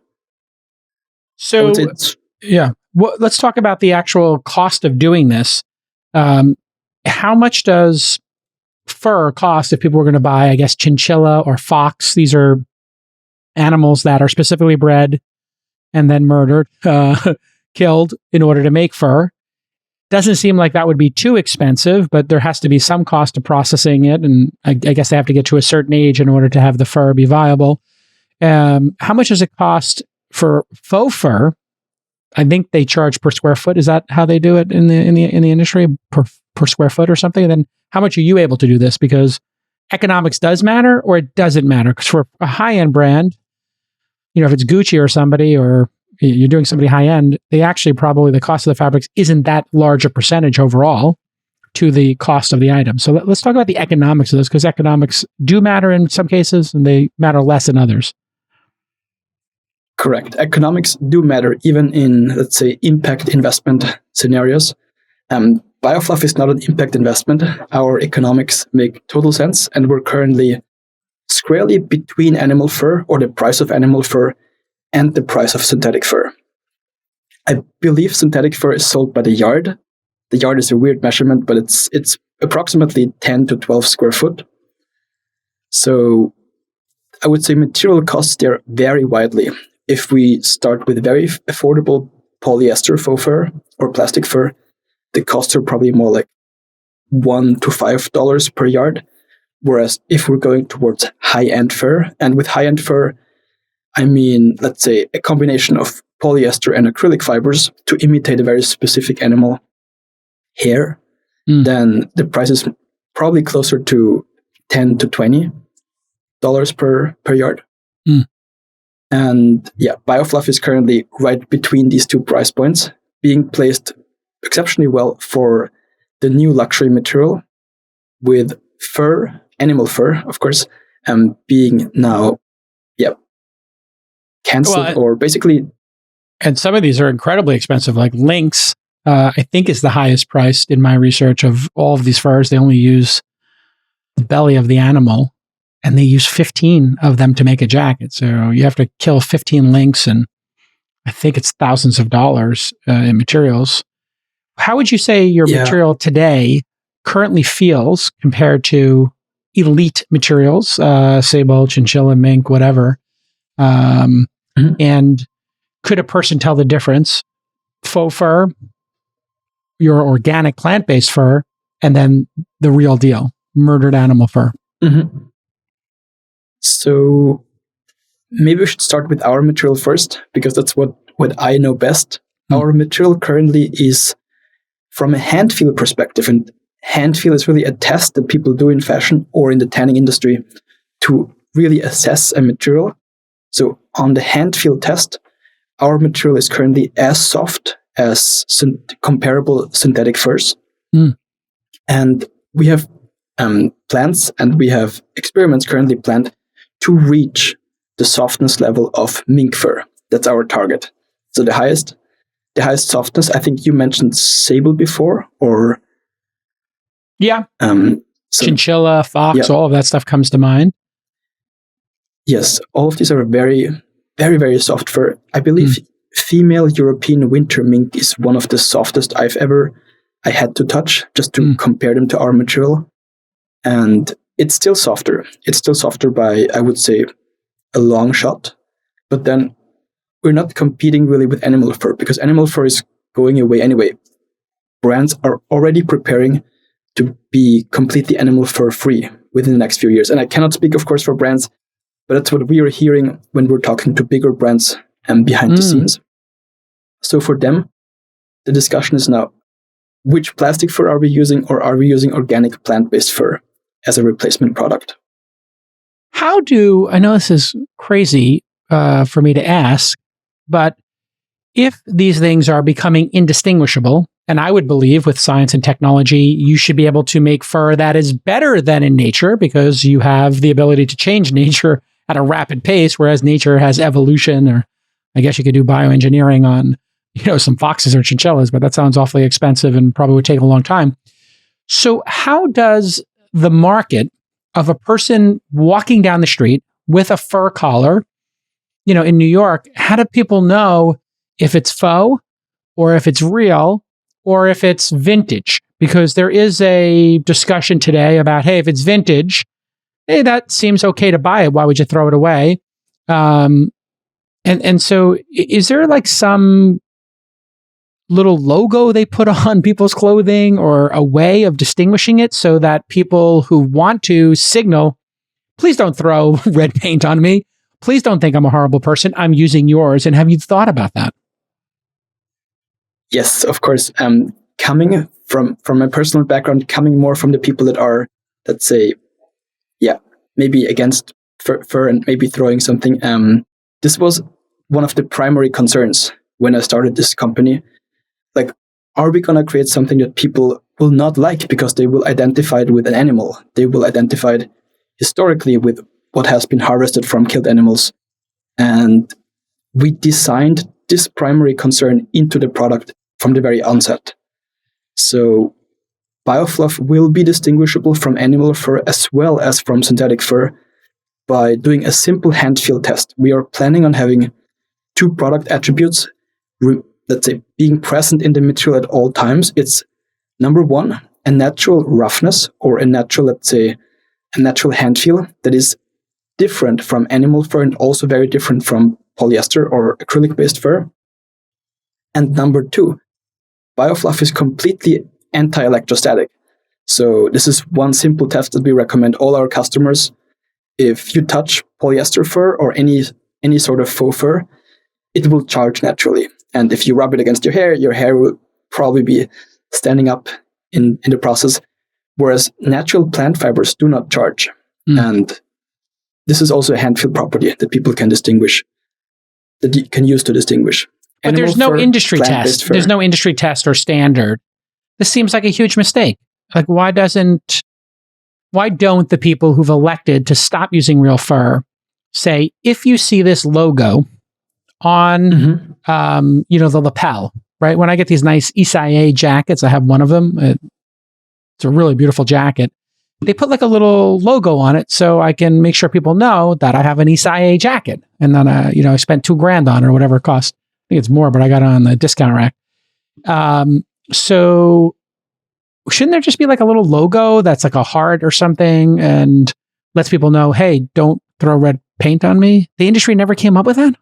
yeah. Well, let's talk about the actual cost of doing this. How much does fur cost if people were going to buy, I guess, chinchilla or fox? These are animals that are specifically bred and then murdered, killed in order to make fur. Doesn't seem like that would be too expensive, but there has to be some cost to processing it. And I guess they have to get to a certain age in order to have the fur be viable. How much does it cost for faux fur? I think they charge per square foot. Is that how they do it in the industry, per square foot or something? And then how much are you able to do this? Because economics does matter or it doesn't matter. Because for a high-end brand, you know, if it's Gucci or somebody, or you're doing somebody high-end, they actually probably the cost of the fabrics isn't that large a percentage overall to the cost of the item. So let's talk about the economics of this, because economics do matter in some cases and they matter less in others. Correct. Economics do matter even in, let's say, impact investment scenarios. BioFluff is not an impact investment. Our economics make total sense, and we're currently squarely between animal fur, or the price of animal fur, and the price of synthetic fur. I believe synthetic fur is sold by the yard. The yard is a weird measurement, but it's approximately 10 to 12 square foot. So I would say material costs there vary widely. If we start with very affordable polyester faux fur or plastic fur, the costs are probably more like $1 to $5 per yard. Whereas if we're going towards high-end fur, and with high-end fur, I mean, let's say a combination of polyester and acrylic fibers to imitate a very specific animal hair, then the price is probably closer to $10 to $20 per yard. And yeah, BioFluff is currently right between these two price points, being placed exceptionally well for the new luxury material with fur animal fur, of course, being now, canceled or basically. And some of these are incredibly expensive, like lynx, I think is the highest priced in my research of all of these furs. They only use the belly of the animal, and they use 15 of them to make a jacket. So you have to kill 15 lynx, and I think it's thousands of dollars in materials. How would you say your material today currently feels compared to elite materials, sable, chinchilla, mink, whatever? And could a person tell the difference? Faux fur, your organic plant-based fur, and then the real deal, murdered animal fur. So maybe we should start with our material first, because that's what I know best. Our material currently is from a hand feel perspective, and hand feel is really a test that people do in fashion or in the tanning industry to really assess a material. So on the hand feel test, our material is currently as soft as comparable synthetic furs. And we have plans and we have experiments currently planned to reach the softness level of mink fur. That's our target. So the highest softness, I think you mentioned sable before, or chinchilla, fox, all of that stuff comes to mind. Yes, all of these are very, very, very soft fur. I believe female European winter mink is one of the softest I had to touch, just to compare them to our material. And it's still softer. It's still softer by, I would say, a long shot. But then we're not competing really with animal fur, because animal fur is going away anyway. Brands are already preparing to be completely animal fur free within the next few years. And I cannot speak, of course, for brands, but that's what we are hearing when we're talking to bigger brands and behind the scenes. So for them, the discussion is now, which plastic fur are we using, or are we using organic plant-based fur as a replacement product? I know this is crazy for me to ask, but if these things are becoming indistinguishable, and I would believe with science and technology, you should be able to make fur that is better than in nature, because you have the ability to change nature at a rapid pace, whereas nature has evolution, or I guess you could do bioengineering on, some foxes or chinchillas, but that sounds awfully expensive and probably would take a long time. So how does the market of a person walking down the street with a fur collar, in New York, how do people know if it's faux or if it's real or if it's vintage? Because there is a discussion today about, hey, if it's vintage, hey, that seems okay to buy it. Why would you throw it away? And so is there like some little logo they put on people's clothing or a way of distinguishing it so that people who want to signal, please don't throw red paint on me. Please don't think I'm a horrible person. I'm using yours. And have you thought about that? Yes, of course. Coming from my personal background, coming more from the people that are, let's say, maybe against fur and maybe throwing something. This was one of the primary concerns when I started this company. Like, are we going to create something that people will not like because they will identify it with an animal? They will identify it historically with what has been harvested from killed animals. And we designed this primary concern into the product from the very onset. So BioFluff will be distinguishable from animal fur as well as from synthetic fur by doing a simple hand feel test. We are planning on having two product attributes, let's say, being present in the material at all times. It's number one, a natural roughness, or a natural, let's say, a natural hand feel that is different from animal fur and also very different from polyester or acrylic-based fur. And number two, BioFluff is completely anti-electrostatic. So this is one simple test that we recommend all our customers. If you touch polyester fur or any sort of faux fur, it will charge naturally. And if you rub it against your hair will probably be standing up in the process. Whereas natural plant fibers do not charge. And this is also a hand feel property that people can distinguish, that you can use to distinguish. But there's no industry test. There's no industry test or standard. This seems like a huge mistake. Like, why doesn't why don't the people who've elected to stop using real fur say, if you see this logo on, the lapel, right? When I get these nice Isae jackets, I have one of them. It's a really beautiful jacket. They put like a little logo on it so I can make sure people know that I have an Isae jacket. And then, I spent $2,000 on it or whatever it cost. I think it's more, but I got it on the discount rack. So shouldn't there just be like a little logo that's like a heart or something and lets people know, hey, don't throw red paint on me? The industry never came up with that?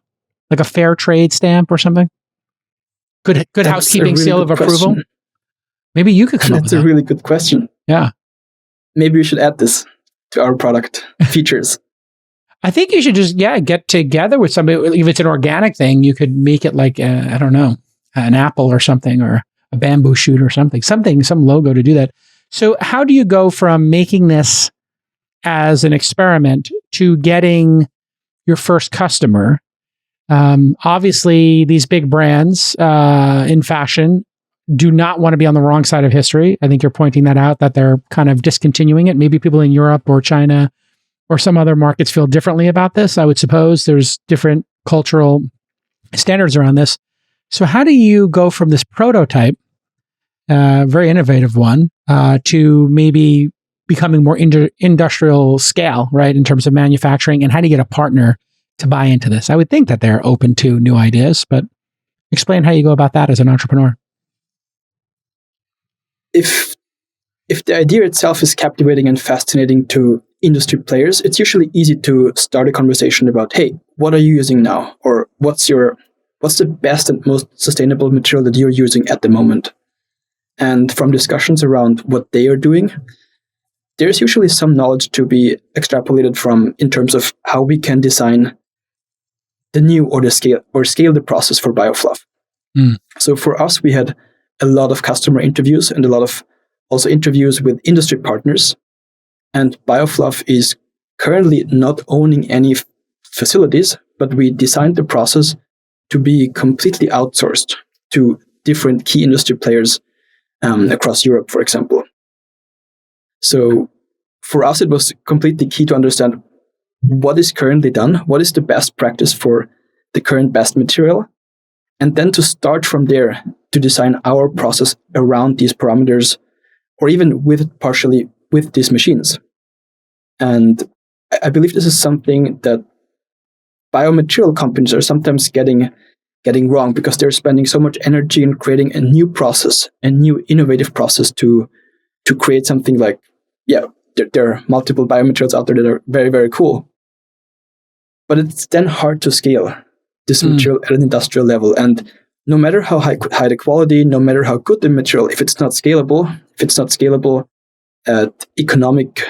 Like a fair trade stamp or something? Good housekeeping seal of approval? Maybe you could come up with that. That's a really good question. Yeah. Maybe we should add this to our product features. I think you should just, get together with somebody. If it's an organic thing, you could make it like, I don't know, an apple or something, or a bamboo shoot or something, some logo to do that. So how do you go from making this as an experiment to getting your first customer? Obviously, these big brands in fashion do not want to be on the wrong side of history. I think you're pointing that out, that they're kind of discontinuing it. Maybe people in Europe or China or some other markets feel differently about this. I would suppose there's different cultural standards around this. So how do you go from this prototype, very innovative one, to maybe becoming more industrial scale, right, in terms of manufacturing? And how do you get a partner to buy into this? I would think that they're open to new ideas, but explain how you go about that as an entrepreneur. If the idea itself is captivating and fascinating to industry players, it's usually easy to start a conversation about, hey, what are you using now? Or what's the best and most sustainable material that you're using at the moment? And from discussions around what they are doing, there's usually some knowledge to be extrapolated from in terms of how we can design the new or scale the process for BioFluff. So for us, we had a lot of customer interviews and a lot of also interviews with industry partners. And BioFluff is currently not owning any facilities, but we designed the process to be completely outsourced to different key industry players across Europe, for example. So for us, it was completely key to understand what is currently done, what is the best practice for the current best material, and then to start from there to design our process around these parameters, or even partially with these machines. And I believe this is something that biomaterial companies are sometimes getting wrong, because they're spending so much energy in creating a new process, a new innovative process to create something like, there are multiple biomaterials out there that are very, very cool. But it's then hard to scale this material at an industrial level. And no matter how high the quality, no matter how good the material, if it's not scalable at economic,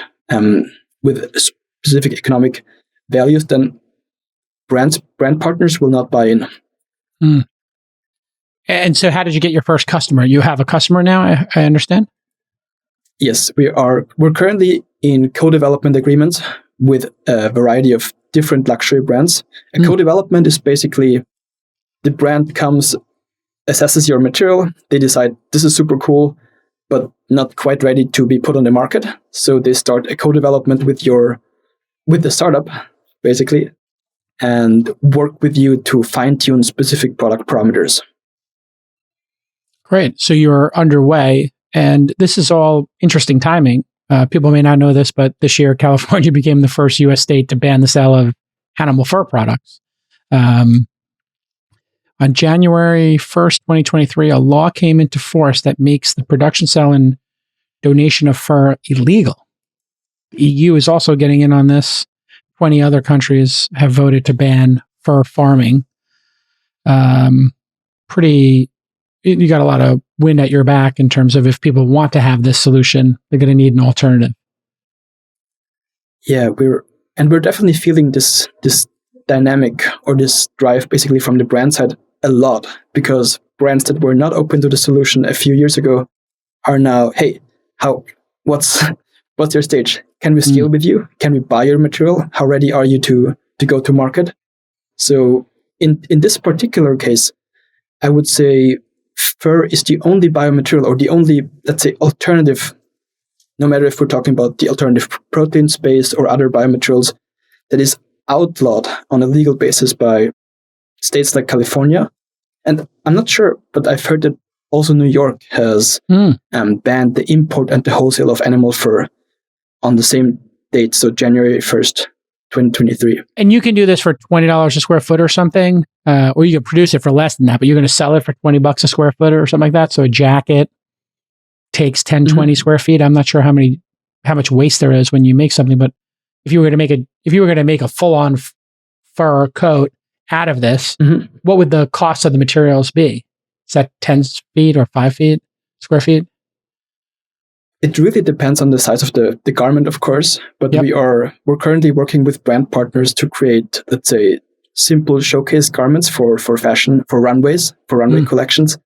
with specific economic values, then brand partners will not buy in. And so how did you get your first customer? You have a customer now, I understand? Yes, we're currently in co-development agreements with a variety of different luxury brands. A co-development is basically the brand comes, assesses your material, they decide this is super cool, but not quite ready to be put on the market. So they start a co-development with the startup, basically, and work with you to fine-tune specific product parameters. Great. So you're underway, and this is all interesting timing. People may not know this, but this year, California became the first U.S. state to ban the sale of animal fur products. On January 1st, 2023, a law came into force that makes the production, sale, and donation of fur illegal. The EU is also getting in on this. 20 other countries have voted to ban fur farming. You got a lot of wind at your back in terms of if people want to have this solution, they're going to need an alternative. Yeah, we're definitely feeling this dynamic or this drive basically from the brand side a lot, because brands that were not open to the solution a few years ago are now, hey, what's your stage? Can we scale with you? Can we buy your material? How ready are you to go to market? So in this particular case, I would say fur is the only biomaterial or the only, let's say, alternative no matter if we're talking about the alternative protein space or other biomaterials, that is outlawed on a legal basis by states like California. And I'm not sure, but I've heard that also New York has banned the import and the wholesale of animal fur on the same date, so January 1st, 2023. And you can do this for $20 a square foot or something, or you can produce it for less than that, but you're going to sell it for $20 a square foot or something like that. So a jacket takes 10, 20 square feet. I'm not sure how much waste there is when you make something, but if you were going to make a full-on fur coat out of this, what would the cost of the materials be? Is that 10 feet or 5 feet, square feet? It really depends on the size of the garment, of course, but we're currently working with brand partners to create, let's say, simple showcase garments for fashion, for runway collections.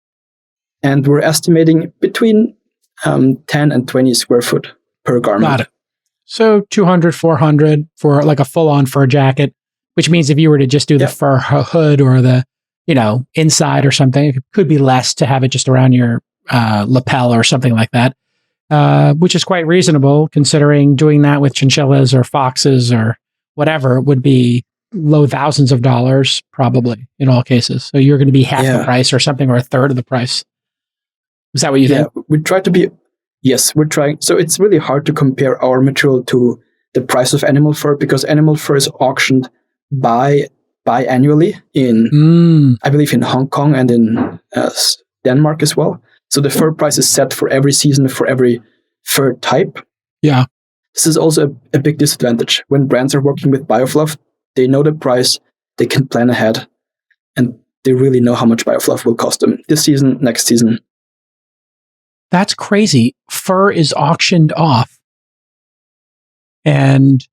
And we're estimating between 10 and 20 square foot per garment. Got it. So 200, 400 for like a full-on fur jacket, which means if you were to just do the fur hood or the, inside or something, it could be less to have it just around your lapel or something like that, which is quite reasonable considering doing that with chinchillas or foxes or whatever would be low thousands of dollars probably in all cases. So you're going to be half the price or something or a third of the price. Is that what you think? We try to be... Yes, we're trying. So it's really hard to compare our material to the price of animal fur because animal fur is auctioned biannually in, I believe, in Hong Kong and in Denmark as well. So the fur price is set for every season, for every fur type. Yeah. This is also a big disadvantage. When brands are working with BioFluff, they know the price, they can plan ahead, and they really know how much BioFluff will cost them this season, next season. That's crazy. Fur is auctioned off. And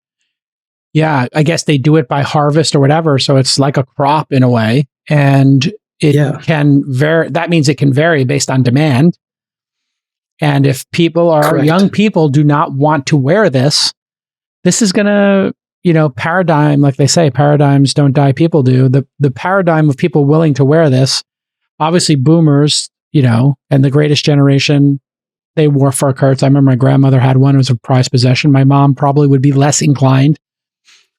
I guess they do it by harvest or whatever. So it's like a crop in a way. And it can vary. That means it can vary based on demand. And if young people do not want to wear this is going to, paradigm, like they say, paradigms don't die, people do. The paradigm of people willing to wear this, obviously boomers, and the greatest generation, they wore fur coats. I remember my grandmother had one. It was a prized possession. My mom probably would be less inclined.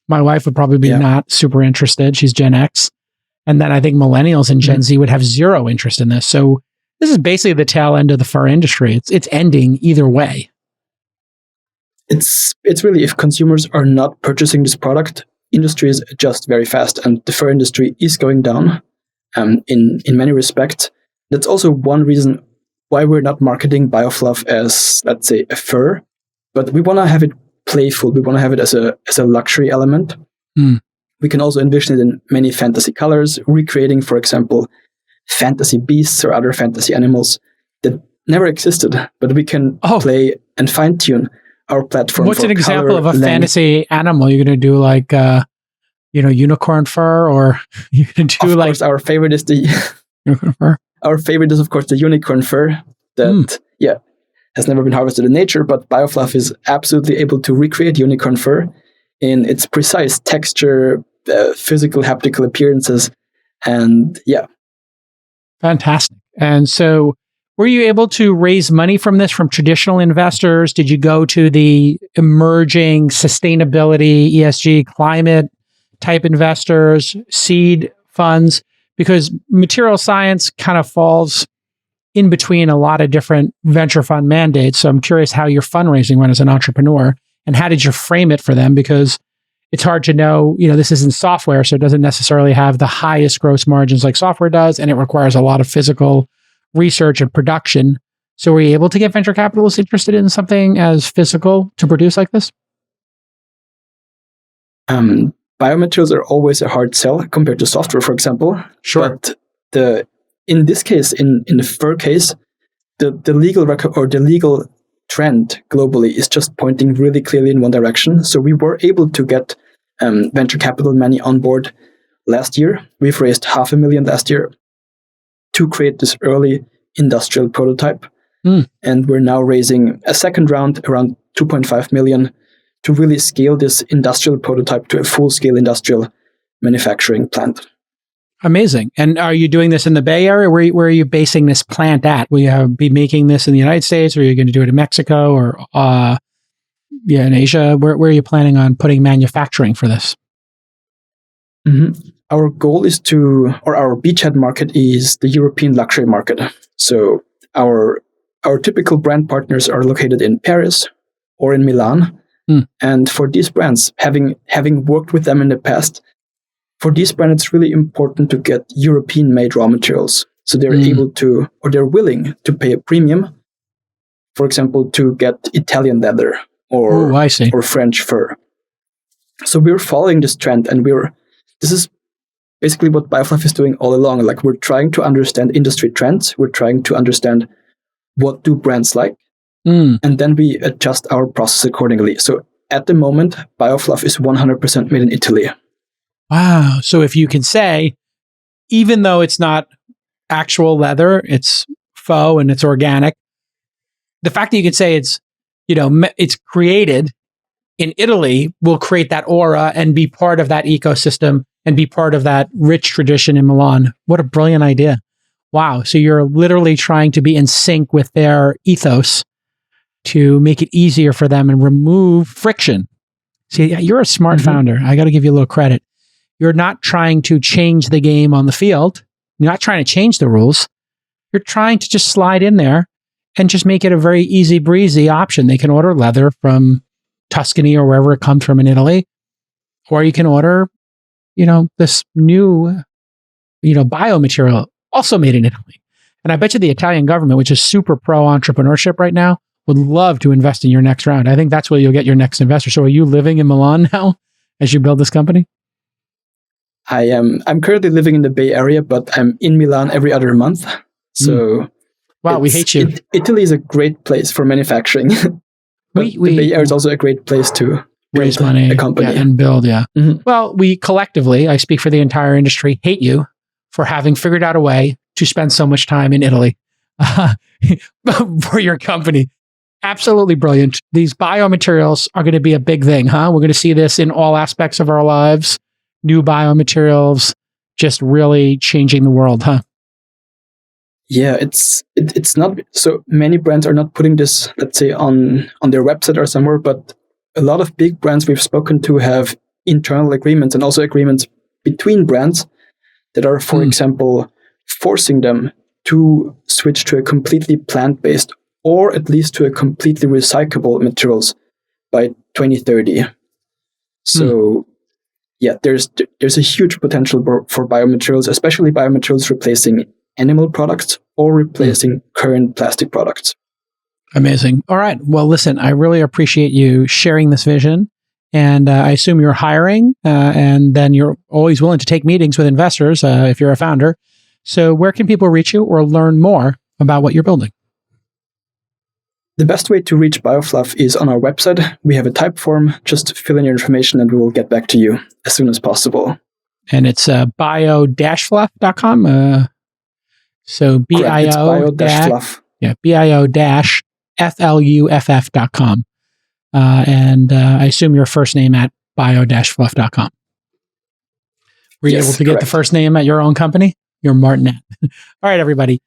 My wife would probably be not super interested. She's Gen X. And then I think millennials and Gen Z would have zero interest in this. So this is basically the tail end of the fur industry. It's ending either way. It's really, if consumers are not purchasing this product, industries adjust very fast, and the fur industry is going down in many respects. That's also one reason why we're not marketing BioFluff as, let's say, a fur, but we want to have it playful. We want to have it as a luxury element. We can also envision it in many fantasy colors, recreating, for example, fantasy beasts or other fantasy animals that never existed, but we can play and fine-tune our platform. What's an example of a fantasy animal? You're going to do like, unicorn fur, or you're going to do of course, our favorite is the unicorn fur. Our favorite is, of course, the unicorn fur that, has never been harvested in nature, but BioFluff is absolutely able to recreate unicorn fur in its precise texture, physical, haptical appearances, and Fantastic. And so were you able to raise money from this from traditional investors? Did you go to the emerging sustainability, ESG, climate type investors, seed funds? Because material science kind of falls in between a lot of different venture fund mandates. So I'm curious how your fundraising went as an entrepreneur, and how did you frame it for them? Because it's hard to know, this isn't software, so it doesn't necessarily have the highest gross margins like software does, and it requires a lot of physical research and production. So were you able to get venture capitalists interested in something as physical to produce like this? Biomaterials are always a hard sell compared to software, for example. Sure. But in this case, in the fur case, the legal record or the legal trend globally is just pointing really clearly in one direction. So we were able to get venture capital money on board last year. We've raised $500,000 last year to create this early industrial prototype. And we're now raising a second round, around 2.5 million, to really scale this industrial prototype to a full-scale industrial manufacturing plant. Amazing. And are you doing this in the Bay Area? Where are you basing this plant at? Will you be making this in the United States, or are you going to do it in Mexico, or in Asia? Where are you planning on putting manufacturing for this? Mm-hmm. Our goal is our beachhead market is the European luxury market. So our typical brand partners are located in Paris or in Milan. And for these brands, having worked with them in the past, for these brands, it's really important to get European-made raw materials. So they're able to, or they're willing to pay a premium, for example, to get Italian leather or French fur. So we're following this trend, and this is basically what BioFluff is doing all along. Like, we're trying to understand industry trends. We're trying to understand what do brands like, and then we adjust our process accordingly. So at the moment, BioFluff is 100% made in Italy. Wow. So if you can say, even though it's not actual leather, it's faux and it's organic, the fact that you can say it's created in Italy will create that aura and be part of that ecosystem and be part of that rich tradition in Milan. What a brilliant idea. Wow. So you're literally trying to be in sync with their ethos to make it easier for them and remove friction. See, you're a smart founder. I got to give you a little credit. You're not trying to change the game on the field. You're not trying to change the rules. You're trying to just slide in there and just make it a very easy breezy option. They can order leather from Tuscany or wherever it comes from in Italy, or you can order, this new, biomaterial also made in Italy. And I bet you the Italian government, which is super pro entrepreneurship right now, would love to invest in your next round. I think that's where you'll get your next investor. So are you living in Milan now as you build this company? I'm currently living in the Bay Area, but I'm in Milan every other month. So wow, we hate you. Italy is a great place for manufacturing. the Bay Area is also a great place to raise money, a company and build. Yeah. Mm-hmm. Well, we collectively, I speak for the entire industry, hate you for having figured out a way to spend so much time in Italy for your company. Absolutely brilliant. These biomaterials are going to be a big thing, huh? We're going to see this in all aspects of our lives. New biomaterials, just really changing the world, huh? Yeah, it's not so many brands are not putting this, let's say, on their website or somewhere, but a lot of big brands we've spoken to have internal agreements and also agreements between brands that are, for example, forcing them to switch to a completely plant-based or at least to a completely recyclable materials by 2030. So yeah, there's a huge potential for biomaterials, especially biomaterials replacing animal products or replacing current plastic products. Amazing. All right. Well, listen, I really appreciate you sharing this vision. And I assume you're hiring, and then you're always willing to take meetings with investors if you're a founder. So where can people reach you or learn more about what you're building? The best way to reach BioFluff is on our website. We have a type form. Just fill in your information and we will get back to you as soon as possible. And it's bio-fluff.com. So bio-fluff. Yeah, bio-fluff.com. And I assume your first name at bio-fluff.com. Were you able to get the first name at your own company? You're Martin. All right, everybody.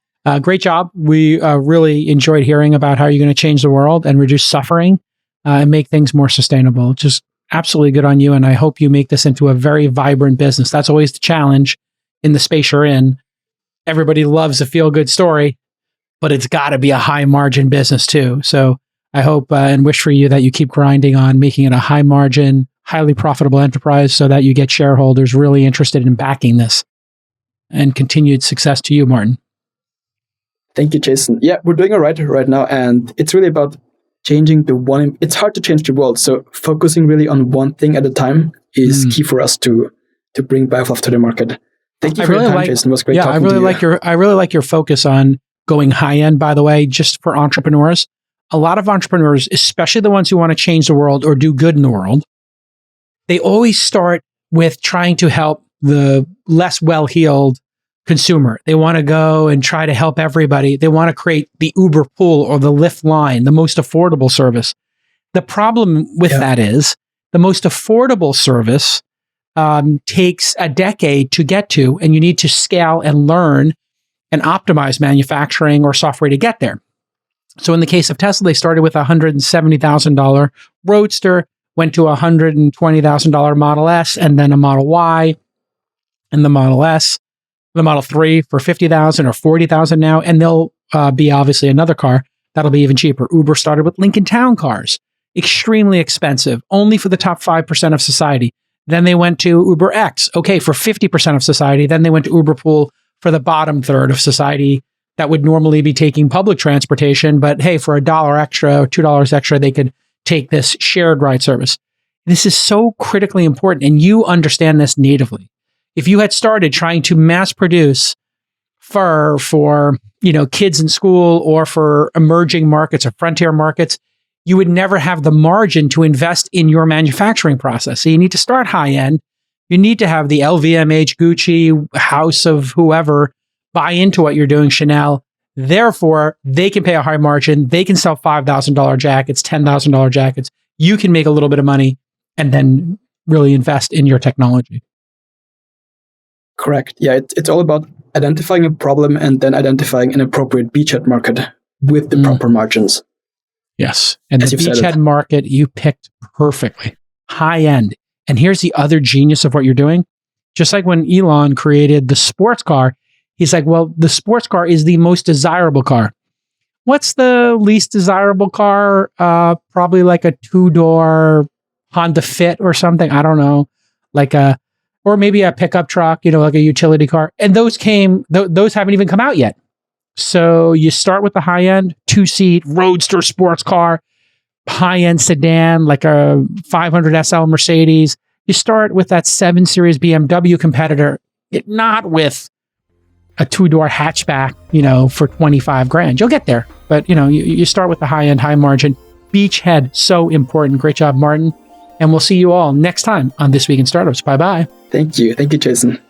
Great job. We really enjoyed hearing about how you're going to change the world and reduce suffering and make things more sustainable. Just absolutely good on you. And I hope you make this into a very vibrant business. That's always the challenge in the space you're in. Everybody loves a feel-good story, but it's got to be a high-margin business too. So I hope and wish for you that you keep grinding on making it a high-margin, highly profitable enterprise so that you get shareholders really interested in backing this. And continued success to you, Martin. Thank you, Jason. Yeah, we're doing all right now, and it's really about changing it's hard to change the world, so focusing really on one thing at a time is key for us to bring BioFluff to the market. Thank you for your time, Jason. It was great talking to you. I really like your focus on going high-end, by the way, just for entrepreneurs. A lot of entrepreneurs, especially the ones who want to change the world or do good in the world, they always start with trying to help the less well-heeled consumer. They want to go and try to help everybody. They want to create the Uber pool or the Lyft line, the most affordable service. The problem with that is the most affordable service takes a decade to get to, and you need to scale and learn and optimize manufacturing or software to get there. So in the case of Tesla, they started with a $170,000 Roadster, went to a $120,000 Model S, and then a Model Y, and the Model S, the Model 3 for $50,000 or $40,000 now, and there'll be obviously another car that'll be even cheaper. Uber started with Lincoln Town cars, extremely expensive, only for the top 5% of society. Then they went to Uber X, okay, for 50% of society. Then they went to Uber Pool for the bottom third of society that would normally be taking public transportation. But hey, for $1 extra or $2 extra, they could take this shared ride service. This is so critically important, and you understand this natively. If you had started trying to mass produce fur for, kids in school or for emerging markets or frontier markets, you would never have the margin to invest in your manufacturing process. So you need to start high end. You need to have the LVMH, Gucci, House of whoever buy into what you're doing, Chanel. Therefore, they can pay a high margin. They can sell $5,000 jackets, $10,000 jackets. You can make a little bit of money and then really invest in your technology. Correct. Yeah, it's all about identifying a problem and then identifying an appropriate beachhead market with the proper margins. Yes. And the beachhead market you picked perfectly. High end. And here's the other genius of what you're doing. Just like when Elon created the sports car, he's like, well, the sports car is the most desirable car. What's the least desirable car? Probably like a 2-door Honda Fit or something. I don't know. Or maybe a pickup truck, like a utility car. And those haven't even come out yet. So you start with the high end, 2-seat Roadster sports car, high end sedan, like a 500 SL Mercedes. You start with that 7 Series BMW competitor, not with a 2-door hatchback, for $25,000. You'll get there. But, you start with the high end, high margin. Beachhead, so important. Great job, Martin. And we'll see you all next time on This Week in Startups. Bye-bye. Thank you. Thank you, Jason.